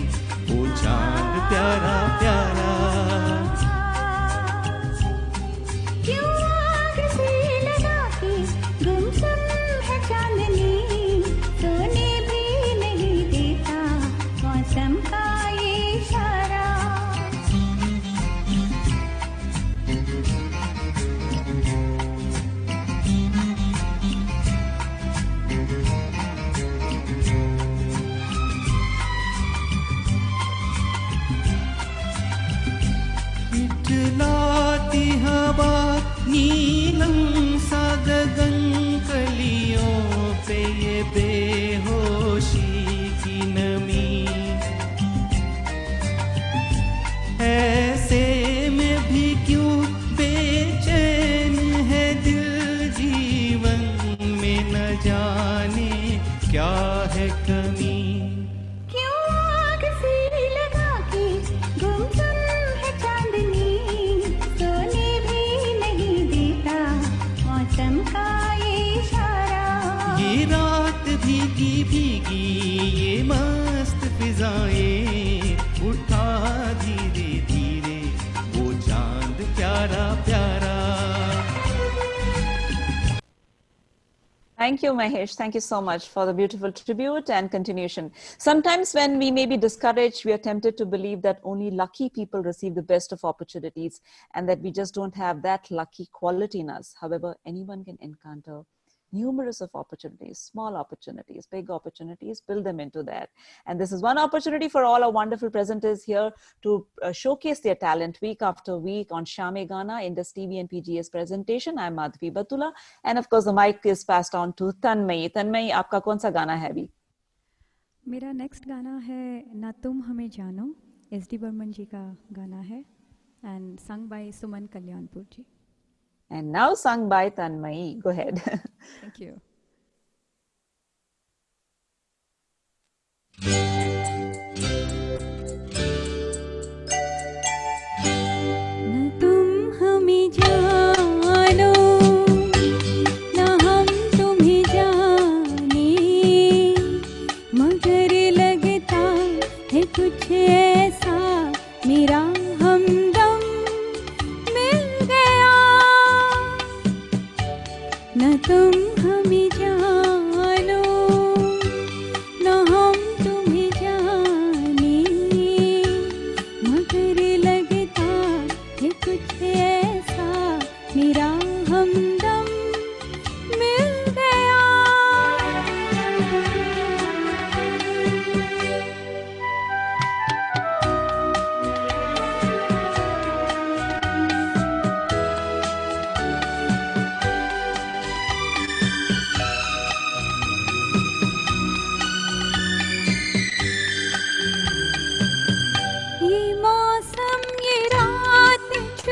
वो चांद प्यारा प्यारा क्यों आग से लगा के गुमसुम है चांदनी सोने भी नहीं देता मौसम का ये इशारा इटलाती हवा नीलम सा गगन कलियों पे ये बेहोशी की नमी ऐसे में भी क्यों बेचैन है दिल जीवन में न जाने क्या है कमी क्यों आग से लगा के गुमसुम है चांदनी सोने भी नहीं देता मौसम का ये इशारा ये रात भीगी भीगी ये मस्त फिजाएं उठा धीरे धीरे वो चांद प्यारा प्यारा Thank you, Mahesh. Thank you so much for the beautiful tribute and continuation. Sometimes when we may be discouraged, we are tempted to believe that only lucky people receive the best of opportunities and that we just don't have that lucky quality in us. However, anyone can encounter numerous of opportunities, small opportunities, big opportunities, build them into that. And this is one opportunity for all our wonderful presenters here to showcase their talent week after week on Sham-e Gana, Indus TV and PGS presentation. I'm Madhvi Batula. And of course, the mic is passed on to Tanmay. Tanmay, आपका कौन सा गाना है अभी? मेरा next गाना है ना तुम हमें जानो, SD बर्मन जी का गाना है and sung by Suman Kalyanpur ji. And now sung by Tanmay. Go ahead. Thank you.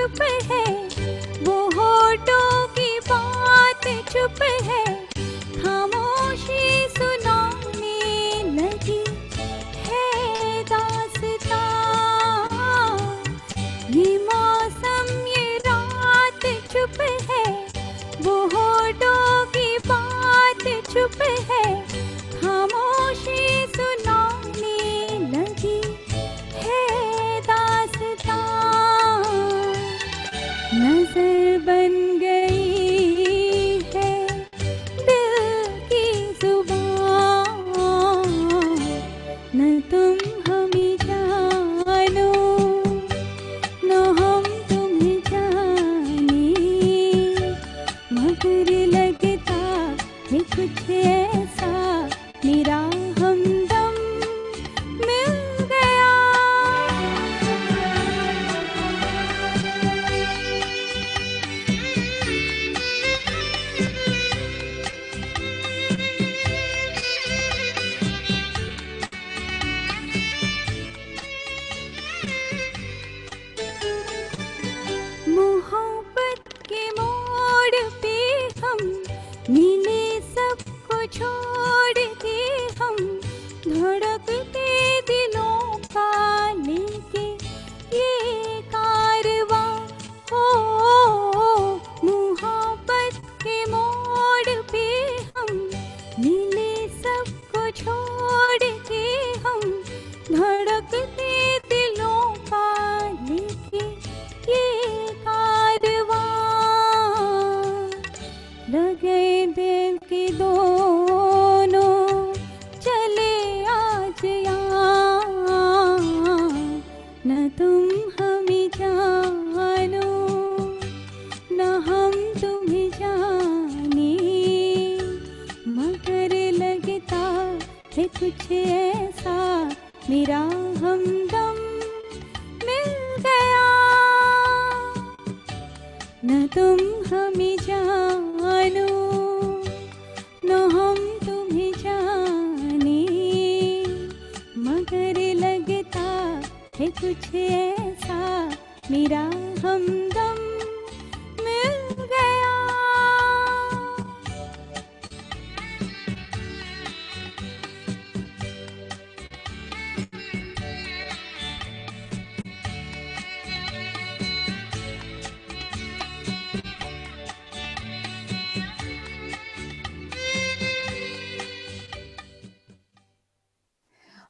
चुप है, वो होठों की बात चुप है, खामोशी सुनाने लगी है दास्तां। ये मौसम ये रात चुप है, वो होठों की बात चुप है, खामोशी सुनाने लगी है दास्तां। नजर बन गई है दिल की जुबान, न तुम हमें जानो न हम तुम्हें जाने, मगर लगता है कुछ ऐसा मेरा हमदम मिल गया। मोहब्बत के मोड़ पे हम मिले, सबको छोड़ के हम धड़कते दिलों का लेके ये कारवां हो। मोहब्बत के मोड़ पे हम मिले, सबको छोड़ के हम धड़कते दिलों का लेके ये कारवां। लगे दिल के दोनों चले आज यहाँ, न तुम हमें जानो न हम तुम्हें जाने, मगर लगता है कुछ ऐसा मेरा हमदम मिल गया। न तुम हमें जानो न हम तुम्हें जाने, मगर लगता है कुछ ऐसा मेरा हमदम मिल गया।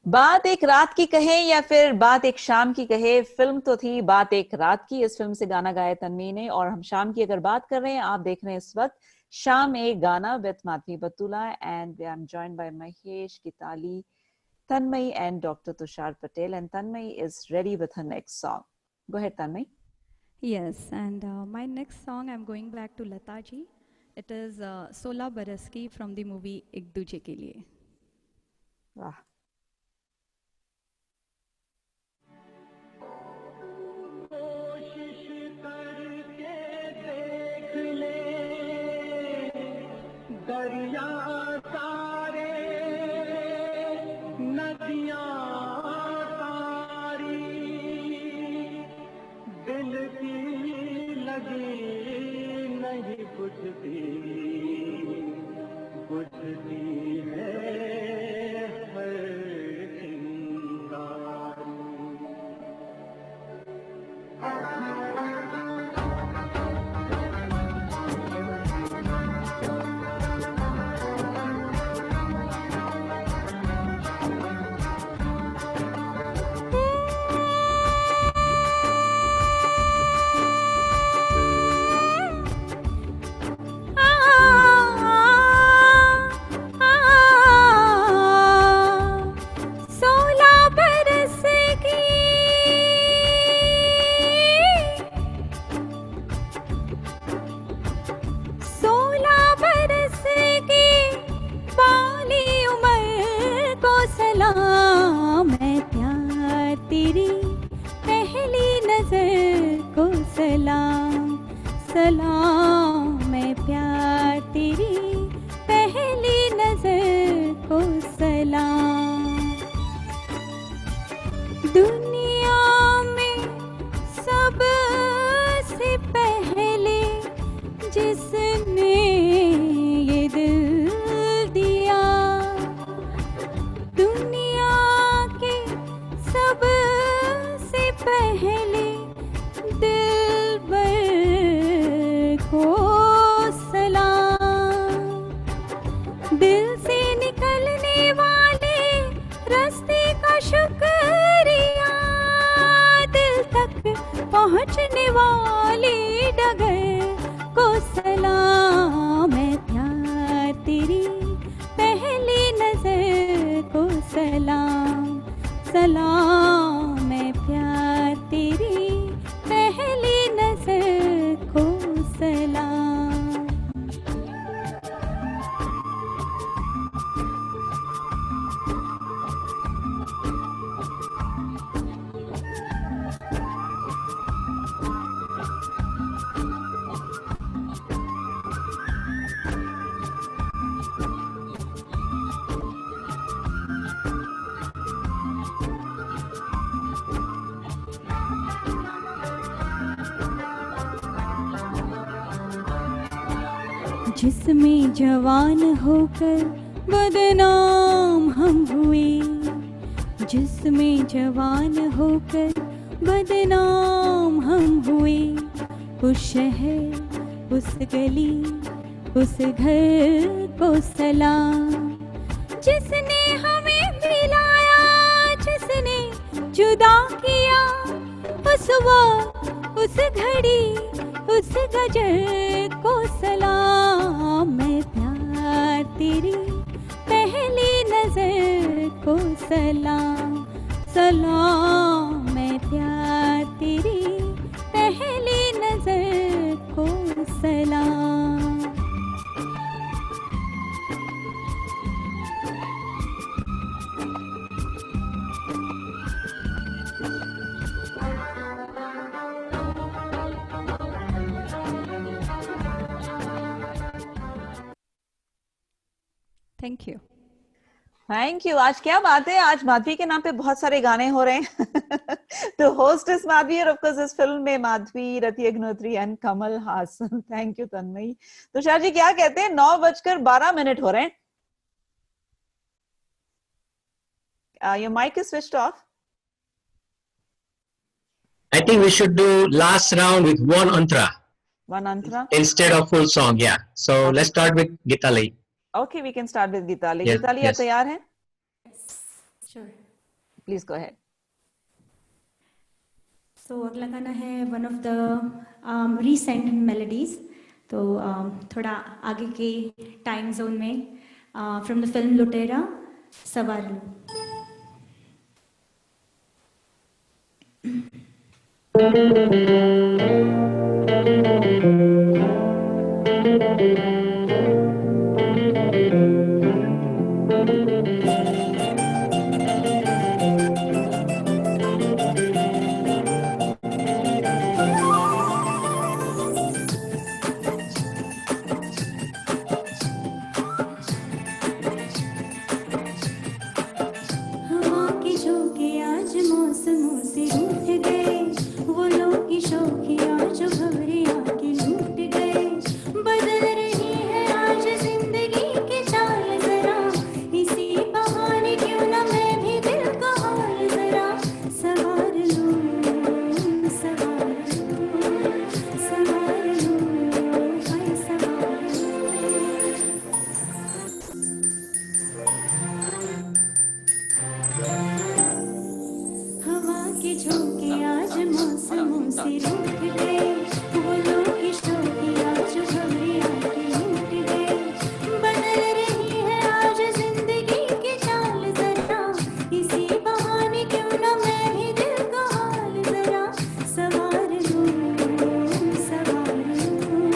बात एक रात की कहे या फिर बात एक शाम की कहे, फिल्म तो थी बात एक रात की। इस फिल्म से गाना गाया तन्वी ने। और हम शाम की अगर बात कर रहे हैं, आप देख रहे हैं इस वक्त Shaam Ek Gaana with Madhavi Batula and I am joined by Mahesh, Geetali, Tanmay and Dr. Tushar Patel, and Tanmay is ready with her next song. Go ahead, Tanmay. Yes, and my next song, I'm going back to Lata ji. It is 16 बरस की from the movie एक दूजे के लिए. वाह। दरिया सारे नदियाँ सारी दिल की लगी नहीं बुझती है हर चिंगारी। मैं प्यार तेरी पहली नजर को सलाम सलाम, मैं प्यार तेरी पहली नजर को सलाम। दुनिया में सब पहले दिलबर को सलाम। दिल से निकलने वाले रास्ते का शुक्रिया, दिल तक पहुँचने वाली डगर को सलाम। मैं प्यार तेरी पहली नजर को सलाम, सलाम। मैं प्यार तेरी पहली नजर को सलाम। जिसमें जवान होकर बदनाम हम हुए, जिसमें जवान होकर बदनाम हम हुए। उस शहर, उस गली, उस घर को सलाम। जिसने हमें मिलाया, जिसने जुदा किया, उस वक्त, उस घड़ी, उस गजर को सलाम। मैं प्यार तेरी पहली नजर को सलाम, सलाम। मैं प्यार तेरी पहली नजर को सलाम। Thank you. Thank you. आज क्या बात है, आज माधवी के नाम पे बहुत सारे गाने हो रहे हैं। तो होस्ट इज माधवी और ऑफ कोर्स इस फिल्म में Madhavi, Rati Agnihotri and Kamal Haasan. Thank you Tanmayi. Tushar ji क्या कहते हैं, 9:12 हो रहे हैं। Your mic is switched off. I think we should do last round with one antra One antra. instead of full song. Yeah. So let's start with Gitali. Okay, we can start with Gitali. Yes, Gitali, yes. आप तैयार हैं? Sure. Please go ahead. So अगला गाना है one of the recent melodies. तो थोड़ा आगे के टाइम जोन में from the film लुटेरा, सवार लूं। हवा के झोंके आज मौसमों से रूठ गए, वो लोग की शौकिया जो भंवरे आके लूट गए। बदल रही है आज जिंदगी की चाल जरा, इसी बहाने क्यों ना मैं भी दिल का हाल जरा सवार लूं, सवार लूं, सवार लूं, हाय सवार लूं। हवा के झोंके आज मौसमों से रूठ गए, वो लोग की शौकिया जो भंवरे आके लूट गए। बदल रही है आज जिंदगी की चाल जरा, इसी बहाने क्यों ना मैं भी दिल का हाल जरा सवार लूं, सवार लूं,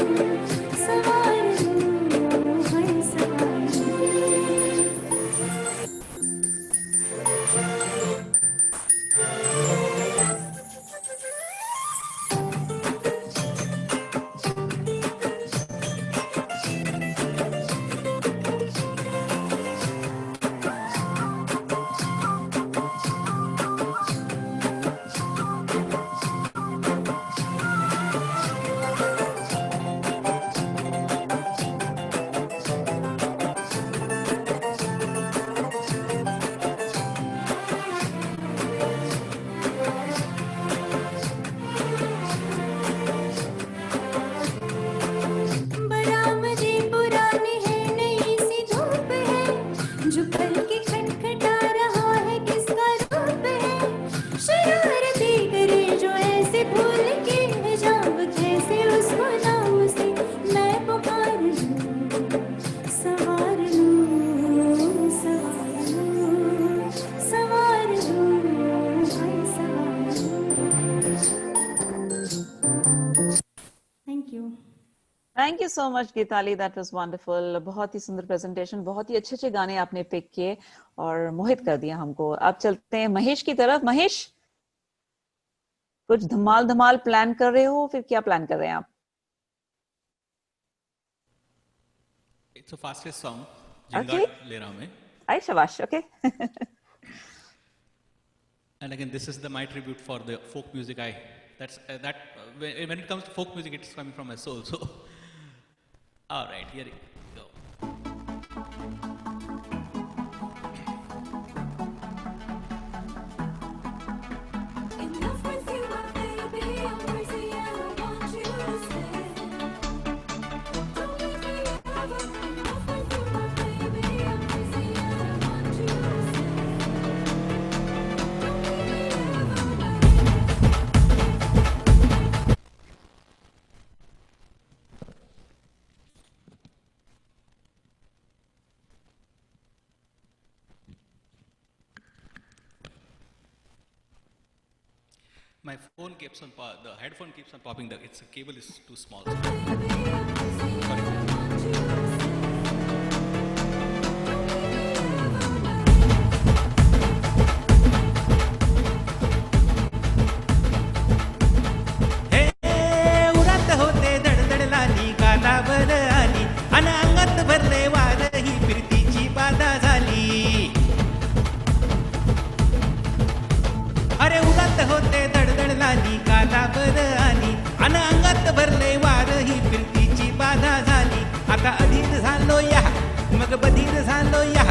सवार लूं, हाय सवार लूं। Thank you so much Geetali, that was wonderful. बहुत ही सुंदर प्रेजेंटेशन, बहुत ही अच्छे अच्छे गाने आपने पिक किए और मोहित कर दिया हमको. अब चलते हैं महेश की तरफ. महेश, कुछ धमाल धमाल प्लान कर रहे हो, फिर क्या प्लान कर रहे हैं आप? It's a fastest song. Okay. Jingat ले रहा हूँ मैं. आई शाबाश. Okay. And again, this is my tribute for the folk music. When it comes to folk music, it's coming from my soul. So, all right, here we go. Enough with you, my baby. I'm crazy and I want you to stay. Don't leave me ever. Enough with you, my baby. I'm crazy and I want you to stay. My phone keeps on, the headphone keeps on popping. The cable is too small. Sorry. उरात होते दडदड लाली कानावर आली आणि अंगात भरले वार ही फिरतीची बाधा झाली. अरे उरात होते दडदड लाली कानावर आली आणि अंगात भरले वार ही फिरतीची बाधा झाली. आता अधीर झालो या मग बधीर झालो या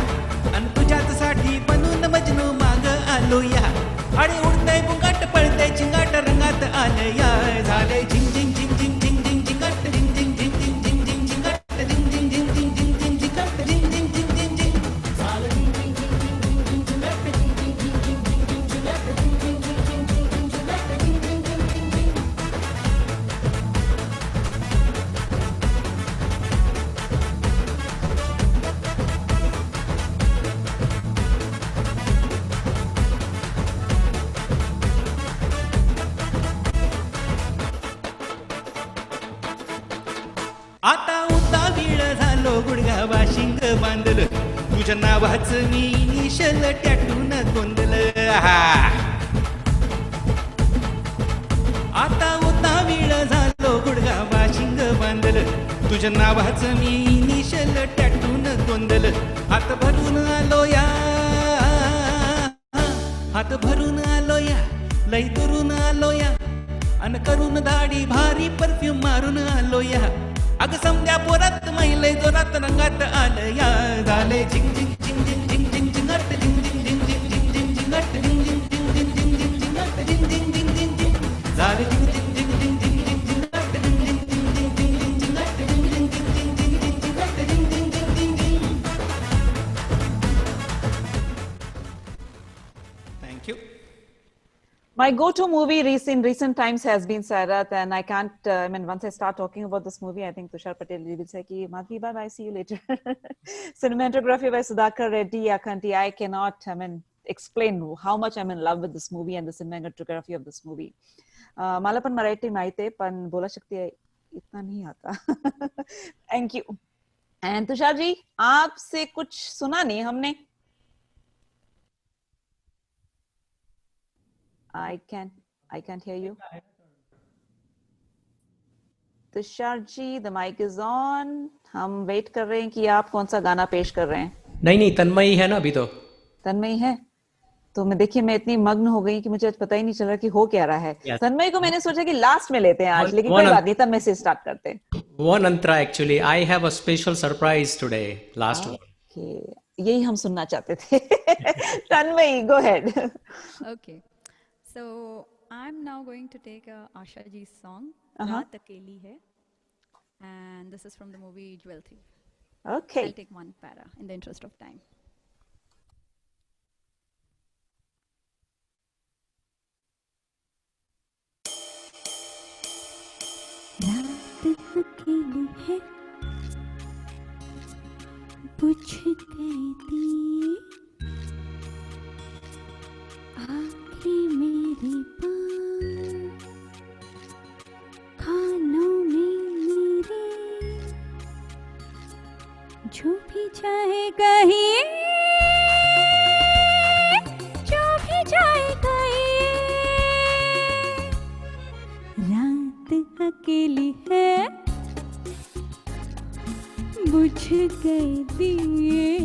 आणि तुझ्याच साठी बनून मजनू माग आलो या. आणि उडतय बुंगाट पळतय चिंगाट रंगात आलं या. झाले झिंग झिंग झिंग झिंग झिंग झिंग झिंगाट झिंग झिंग झिंग झिंग झिंग झिंग झिंगाट झिंग झिंग झिंग झिंग झिंग झिंग झिंगाट झिंग झिंग झिंग झिंग झिंग. झालं झिंग झिंग झिंग झिंग झिंग झिंग झिंगाट झिंग झिंग झिंग झिंग झिंग झिंग झिंगाट झिंग झिंग झिंग झिंग झिंग झिंग झिंगाट झिंग झिंग झिंग झिंग झिंग. आता उतावीळ झालो गुडघा वाशिंग बांधलं तुझ्या नावाचं मी निशल टॅटून गोंधलं. आता उतावीळ झालो गुडघा वाशिंग बांधलं तुझ्या नावाचं मी निशल टॅटून गोंधलं. हात भरून आलो या हात भरून आलो या लई दुरून आलो या अन करून दाढी भारी परफ्यूम मारून आलो या. अग समद्या पोरात महिले जोरात रंगात आलं या. झाले झिंग झिंग झिंग झिंग झिंग झिंग झिंगाट झिंग झिंग झिंग झिंग झिंग झिंग झिंगाट झिंग झिंग झिंग झिंग झिंग झिंग झिंगाट झिंग झिंग झिंग झिंग झिंग. झाले झिंग झिंग झिंग झिंग झिंग झिंग झिंगाट झिंग झिंग झिंग झिंग झिंग झिंग झिंगाट झिंग झिंग झिंग झिंग झिंग झिंग झिंगाट झिंग झिंग झिंग झिंग झिंग. Thank you. My go-to movie in recent times has been Sairat, and I can't, once I start talking about this movie, I think Tushar Patel will say, ki, Madhvi, bye-bye, see you later. Cinematography by Sudhakar Reddy, Akanti. I cannot, explain how much I'm in love with this movie and the cinematography of this movie. मला पण मराठी माहिती आहे, पण बोला शकते इतना नहीं आता. Thank you. And Tushar ji, आपसे कुछ सुना नहीं हमने. I can't hear you. Tushar ji, the mic is on. हम वेट कर रहे हैं कि आप कौन सा गाना पेश कर रहे हैं. नहीं तन्मयी है ना अभी तो. तन्मयी है तो मैं इतनी मग्न हो गई कि मुझे पता ही नहीं चल रहा कि हो क्या रहा है. Yes. तन्मयी को मैंने सोचा कि लास्ट में लेते हैं आज, लेकिन कोई बात नहीं, तब में से स्टार्ट करते हैं. One Antara actually. I have a special surprise today. Last one. Okay. यही हम सुनना चाहते थे. Tanmayi, go ahead. Okay. So I'm now going to take Asha ji's song, Raat Akeli Hai, and this is from the movie Jewel Thief. Okay. I'll take one para in the interest of time. रात अकेली है बुझ गई दी आखिरी मेरी बात खानों में मेरे कहीं, जो भी जाए कहीं, रात अकेली है, बुझ गए दिए,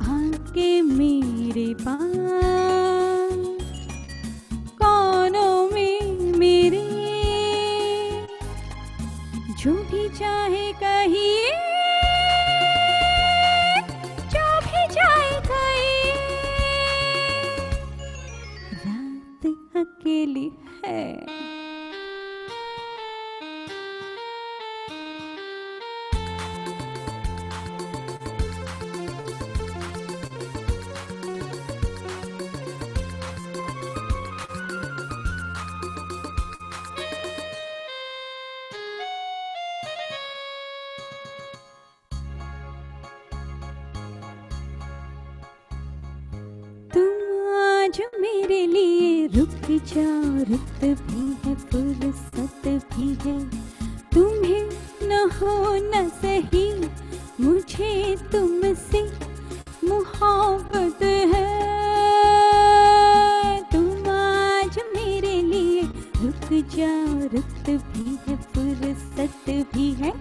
आके मेरे पास, कोनों में मेरे, जो भी चाहे कहिए, जो भी जाए कहीं, रात अकेली है। तुम आज मेरे लिए रुक जाओ, रुत भी है, फुर्सत भी है, तुम्हें न हो न सही, मुझे तुमसे मोहब्बत है। तुम आज मेरे लिए रुक जाओ, रुत भी है, फुर्सत भी है,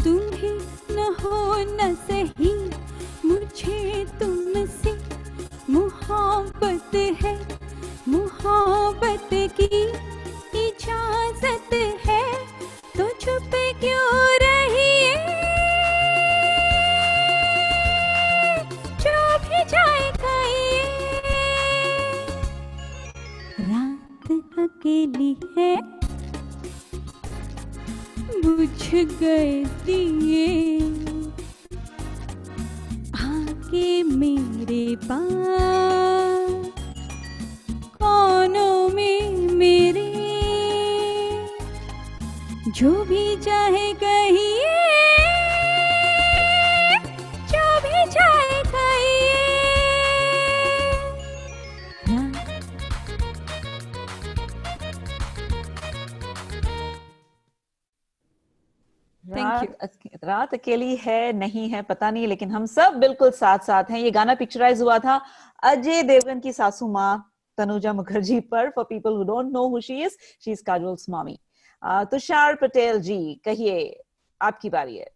तुम्हें न हो न सही, मुझे तुमसे मोहब्बत है, मोहब्बत की इजाजत है, तो चुप क्यों रहिए, जो भी जाए कहीं, रात अकेली है, बुझ गए दिए, आके मेरे पास, कोनों में मेरे, जो भी चाहे कहिए, जो भी चाहे कहिए, Thank you. रात अकेली है नहीं है पता नहीं, लेकिन हम सब बिल्कुल साथ साथ हैं। ये गाना पिक्चराइज हुआ था अजय देवगन की सासू माँ तनुजा मुखर्जी पर। For people who don't know who she is Kajol's mommy. Tushar Patel ji, कहिए, आपकी बारी है।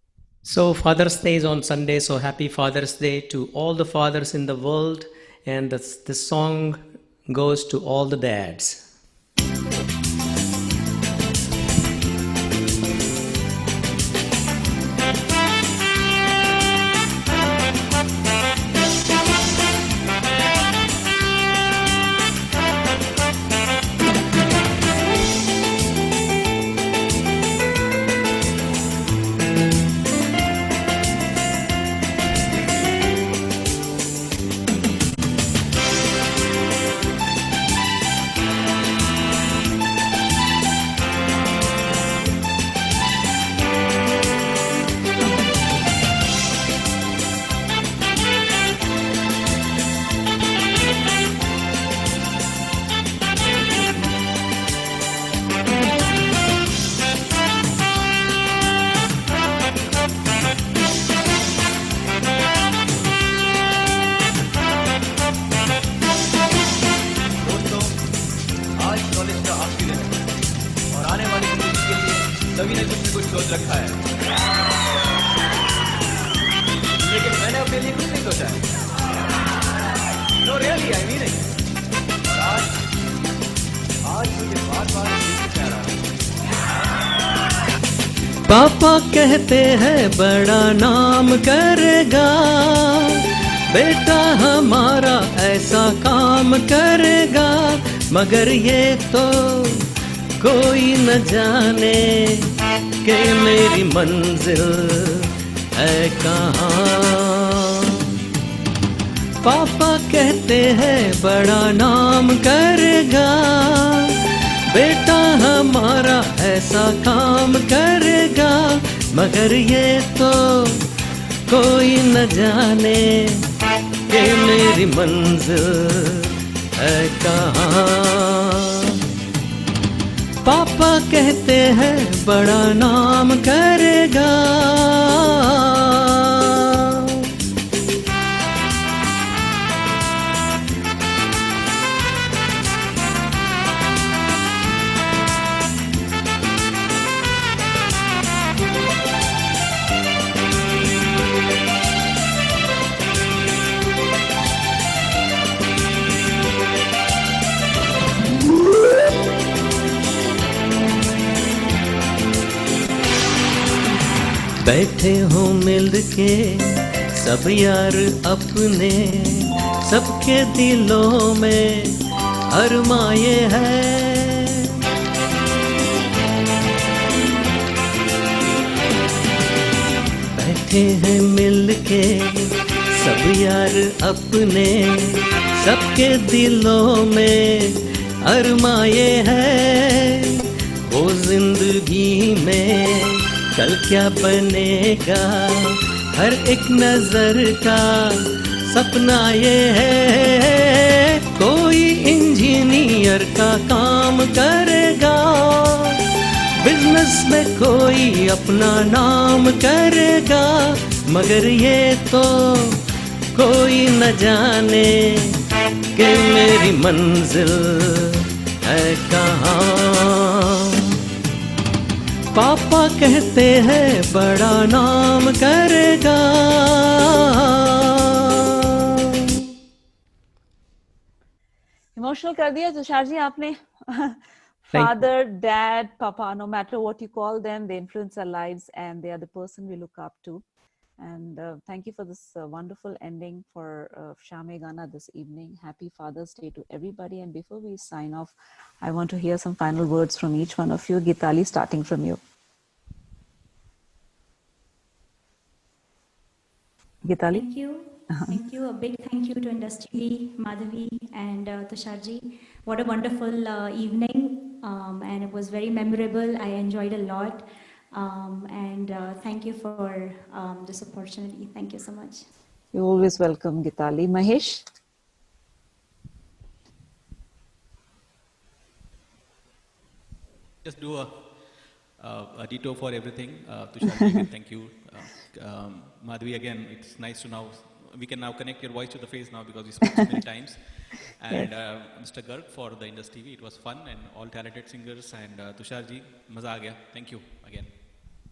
So Father's Day is on Sunday, so happy Father's Day to all the fathers in the world, and this song goes to all the dads. सभी ने कुछ न कुछ सोच रखा है, लेकिन मैंने अपने लिए कुछ नहीं सोचा है। No really, I mean it. आज मुझे बार-बार कह रहा हूँ। पापा कहते हैं बड़ा नाम करेगा, बेटा हमारा ऐसा काम करेगा, मगर ये तो कोई न जाने कि मेरी मंजिल है कहाँ। पापा कहते हैं बड़ा नाम करेगा, बेटा हमारा ऐसा काम करेगा, मगर ये तो कोई न जाने कि मेरी मंजिल है कहाँ। पापा कहते हैं बड़ा नाम करेगा। बैठे हो मिल के सब यार अपने, सबके दिलों में अरमाए हैं। बैठे हैं मिल के सब यार अपने, सबके दिलों में अरमाए हैं। वो जिंदगी में कल क्या बनेगा, हर एक नजर का सपना ये है। कोई इंजीनियर का काम करेगा, बिजनेस में कोई अपना नाम करेगा, मगर ये तो कोई न जाने कि मेरी मंजिल है कहाँ। पापा कहते हैं बड़ा नाम करेगा। इमोशनल कर दिया तुषार जी आपने। Father, dad, papa, no matter what you call them, they influence our lives and they are the person we look up to. And thank you for this wonderful ending for Sham Ek Gana this evening. Happy Father's Day to everybody. And before we sign off, I want to hear some final words from each one of you. Geetali, starting from you. Geetali? Thank you. Thank you. A big thank you to Industry, Madhavi and Tusharji. What a wonderful evening. And it was very memorable. I enjoyed a lot. And thank you for this opportunity. Thank you so much. You're always welcome, Geetali. Mahesh? Just do a detour for everything. Tushar, again, thank you. Madhvi, again, it's nice to now, we can now connect your voice to the face now because we spoke so many times. And Mr. Garg for the Indus TV, it was fun and all talented singers. And Tushar ji, maza aa gaya. Thank you again.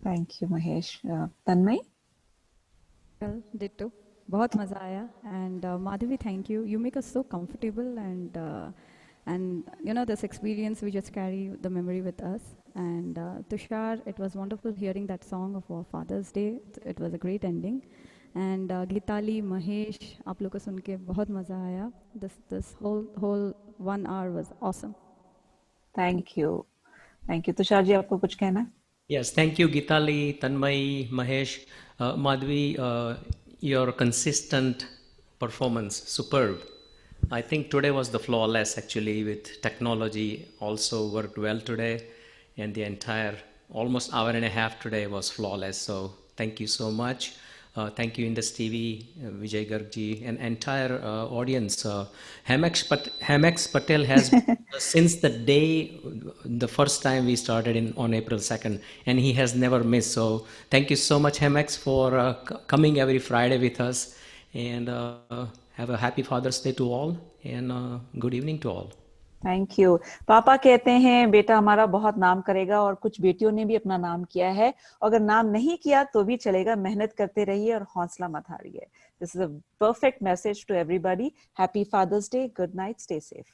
Thank you, Mahesh. Tanmay? Well, ditto. बहुत मज़ा आया. And Madhavi, thank you. You make us so comfortable and you know, this experience, we just carry the memory with us. And Tushar, it was wonderful hearing that song of our Father's Day. It was a great ending. And Geetali, Mahesh, आप लोग को सुन के बहुत मज़ा आया. This whole 1 hour was awesome. Thank you. Thank you. Tushar ji, आपको कुछ कहना है? Yes, thank you, Geetali, Tanmay, Mahesh, Madhvi. Your consistent performance, superb. I think today was the flawless actually, with technology also worked well today, and the entire almost hour and a half today was flawless. So thank you so much. Thank you, Indus TV, Vijay Gargji, and entire audience. Hamex Patel has since the day, the first time we started on April 2nd, and he has never missed. So thank you so much, Hamex, for coming every Friday with us. And have a happy Father's Day to all, and good evening to all. Thank you. पापा कहते हैं बेटा हमारा बहुत नाम करेगा, और कुछ बेटियों ने भी अपना नाम किया है. अगर नाम नहीं किया तो भी चलेगा, मेहनत करते रहिए और हौसला मत हारिए. This is a perfect message to everybody. Happy fathers day. Good night. Stay safe.